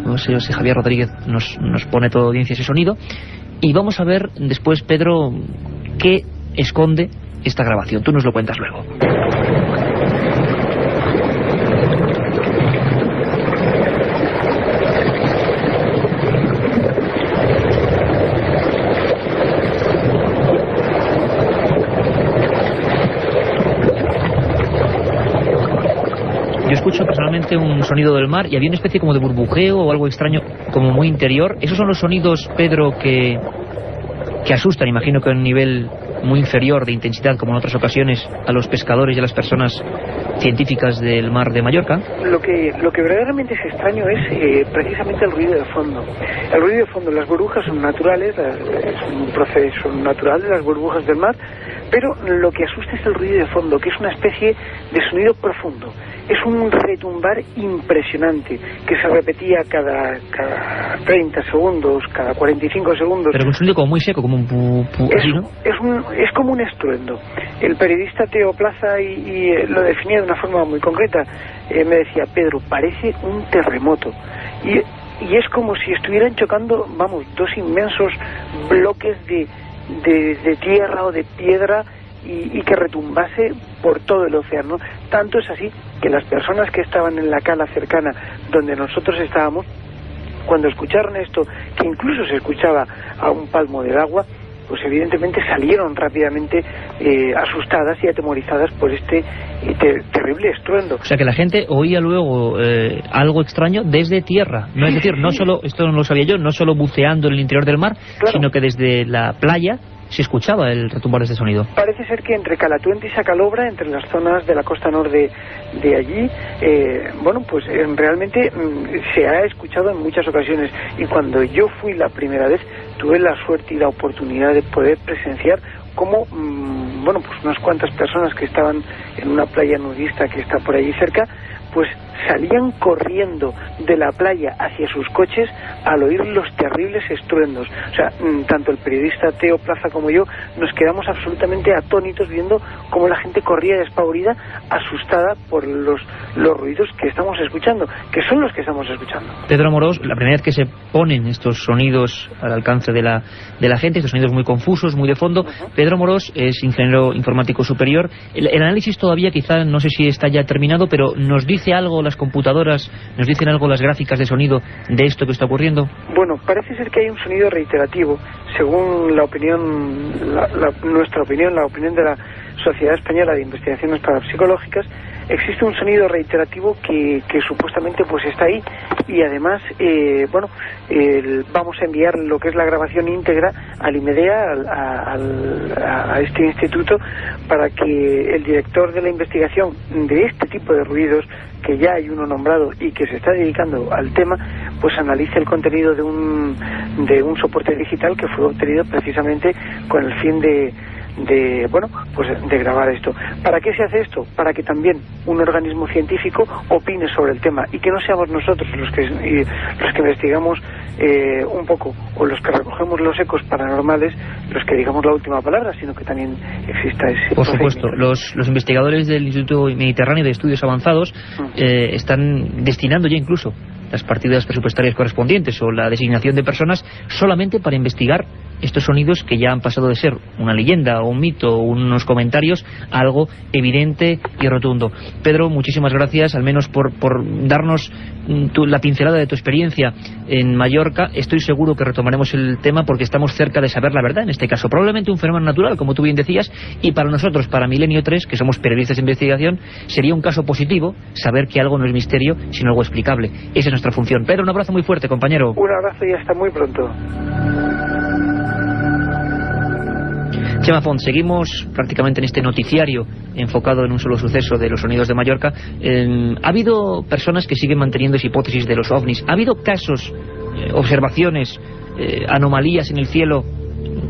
No sé si Javier Rodríguez nos pone toda audiencia ese sonido, y vamos a ver después, Pedro, qué esconde esta grabación. Tú nos lo cuentas luego. Yo escucho personalmente un sonido del mar y había una especie como de burbujeo o algo extraño, como muy interior. ¿Esos son los sonidos, Pedro, que asustan, imagino que a un nivel muy inferior de intensidad, como en otras ocasiones, a los pescadores y a las personas científicas del mar de Mallorca? Lo que verdaderamente es extraño es precisamente el ruido de fondo. El ruido de fondo, las burbujas son naturales, es un proceso natural de las burbujas del mar, pero lo que asusta es el ruido de fondo, que es una especie de sonido profundo. Es un retumbar impresionante que se repetía cada 30 segundos, cada 45 segundos. Pero un sonido como muy seco, como un pu, así, ¿no? Es como un estruendo. El periodista Teo Plaza y lo definía de una forma muy concreta. Me decía, Pedro, parece un terremoto. Y es como si estuvieran chocando, vamos, dos inmensos bloques de tierra o de piedra, y que retumbase por todo el océano. Tanto es así que las personas que estaban en la cala cercana donde nosotros estábamos, cuando escucharon esto, que incluso se escuchaba a un palmo del agua, pues evidentemente salieron rápidamente asustadas y atemorizadas por este terrible estruendo. O sea que la gente oía luego algo extraño desde tierra, no, es decir, no solo, esto no lo sabía yo, no solo buceando en el interior del mar, claro, sino que desde la playa se escuchaba el retumbar de este sonido. Parece ser que entre Calatuente y Sacalobra, entre las zonas de la costa norte de allí, realmente se ha escuchado en muchas ocasiones. Y cuando yo fui la primera vez, tuve la suerte y la oportunidad de poder presenciar cómo, unas cuantas personas que estaban en una playa nudista que está por allí cerca, pues salían corriendo de la playa hacia sus coches al oír los terribles estruendos. O sea, tanto el periodista Teo Plaza como yo nos quedamos absolutamente atónitos viendo cómo la gente corría despavorida, asustada por los ruidos que estamos escuchando, que son los que estamos escuchando. Pedro Amorós, la primera vez que se ponen estos sonidos al alcance de la gente, estos sonidos muy confusos, muy de fondo, Pedro Amorós es ingeniero informático superior. El análisis todavía quizá, no sé si está ya terminado, pero ¿nos dice algo las computadoras, nos dicen algo las gráficas de sonido de esto que está ocurriendo? Bueno, parece ser que hay un sonido reiterativo, según la opinión, nuestra opinión, la opinión de la Sociedad Española de Investigaciones Parapsicológicas. Existe un sonido reiterativo que supuestamente pues está ahí, y además vamos a enviar lo que es la grabación íntegra al IMEDEA, a este instituto, para que el director de la investigación de este tipo de ruidos, que ya hay uno nombrado y que se está dedicando al tema, pues analice el contenido de un soporte digital que fue obtenido precisamente con el fin de grabar esto. ¿Para qué se hace esto? Para que también un organismo científico opine sobre el tema, y que no seamos nosotros los que investigamos un poco, o los que recogemos los ecos paranormales, los que digamos la última palabra, sino que también exista ese... Por supuesto, los investigadores del Instituto Mediterráneo de Estudios Avanzados están destinando ya incluso las partidas presupuestarias correspondientes o la designación de personas solamente para investigar estos sonidos que ya han pasado de ser una leyenda o un mito o unos comentarios a algo evidente y rotundo. Pedro, muchísimas gracias, al menos por darnos la pincelada de tu experiencia en Mallorca. Estoy seguro que retomaremos el tema porque estamos cerca de saber la verdad, en este caso probablemente un fenómeno natural, como tú bien decías, y para nosotros, para Milenio 3, que somos periodistas de investigación, sería un caso positivo saber que algo no es misterio, sino algo explicable. Esa es nuestra función. Pedro, un abrazo muy fuerte, compañero. Un abrazo y hasta muy pronto. Chema Font, seguimos prácticamente en este noticiario enfocado en un solo suceso de los sonidos de Mallorca. Ha habido personas que siguen manteniendo esa hipótesis de los ovnis. ¿Ha habido casos, observaciones, anomalías en el cielo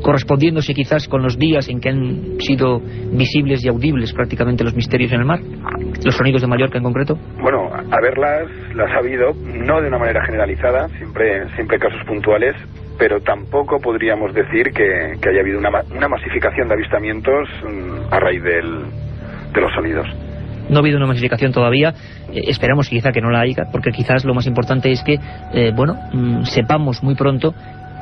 correspondiéndose quizás con los días en que han sido visibles y audibles prácticamente los misterios en el mar? ¿Los sonidos de Mallorca en concreto? Bueno, las ha habido, no de una manera generalizada, siempre casos puntuales. pero tampoco podríamos decir que haya habido una masificación de avistamientos a raíz de los sonidos. No ha habido una masificación todavía, esperamos quizá que no la haya, porque quizás lo más importante es que, sepamos muy pronto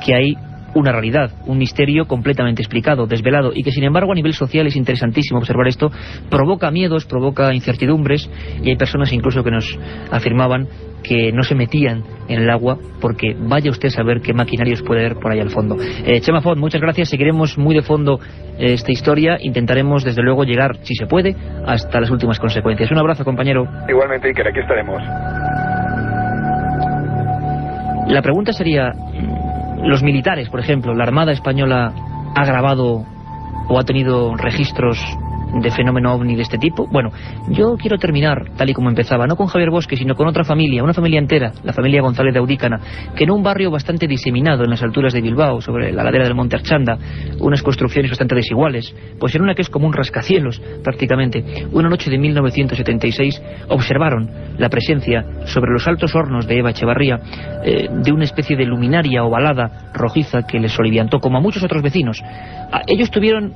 que hay una realidad, un misterio completamente explicado, desvelado, y que sin embargo a nivel social es interesantísimo observar esto. Provoca miedos, provoca incertidumbres, y hay personas incluso que nos afirmaban que no se metían en el agua porque vaya usted a saber qué maquinarios puede haber por ahí al fondo. Chema Font, muchas gracias, seguiremos muy de fondo esta historia, intentaremos desde luego llegar, si se puede, hasta las últimas consecuencias. Un abrazo, compañero. Igualmente, Iker, aquí estaremos. La pregunta sería, los militares, por ejemplo, la Armada Española ha grabado o ha tenido registros de fenómeno ovni de este tipo. Bueno, yo quiero terminar tal y como empezaba, no con Javier Bosque, sino con otra familia, una familia entera, la familia González de Audícana, que en un barrio bastante diseminado en las alturas de Bilbao, sobre la ladera del Monte Archanda, unas construcciones bastante desiguales, pues en una que es como un rascacielos prácticamente, una noche de 1976 observaron la presencia sobre los altos hornos de Eva Echevarría de una especie de luminaria ovalada rojiza que les soliviantó, como a muchos otros vecinos. Ellos tuvieron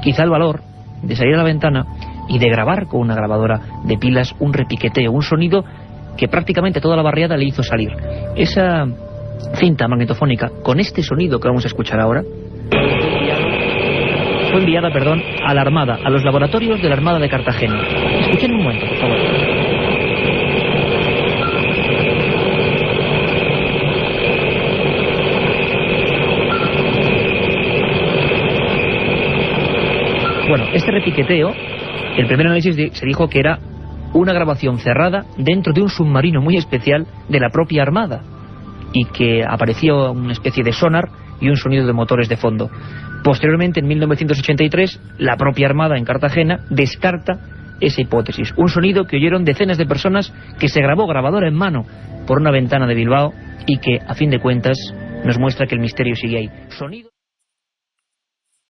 quizá el valor de salir a la ventana y de grabar con una grabadora de pilas un repiqueteo, un sonido que prácticamente toda la barriada le hizo salir. Esa cinta magnetofónica con este sonido que vamos a escuchar ahora fue enviada, a la Armada, a los laboratorios de la Armada de Cartagena. Escuchen un momento, por favor. Bueno, este repiqueteo, el primer análisis se dijo que era una grabación cerrada dentro de un submarino muy especial de la propia Armada y que aparecía una especie de sonar y un sonido de motores de fondo. Posteriormente, en 1983, la propia Armada en Cartagena descarta esa hipótesis. Un sonido que oyeron decenas de personas, que se grabó grabadora en mano por una ventana de Bilbao y que, a fin de cuentas, nos muestra que el misterio sigue ahí. Sonido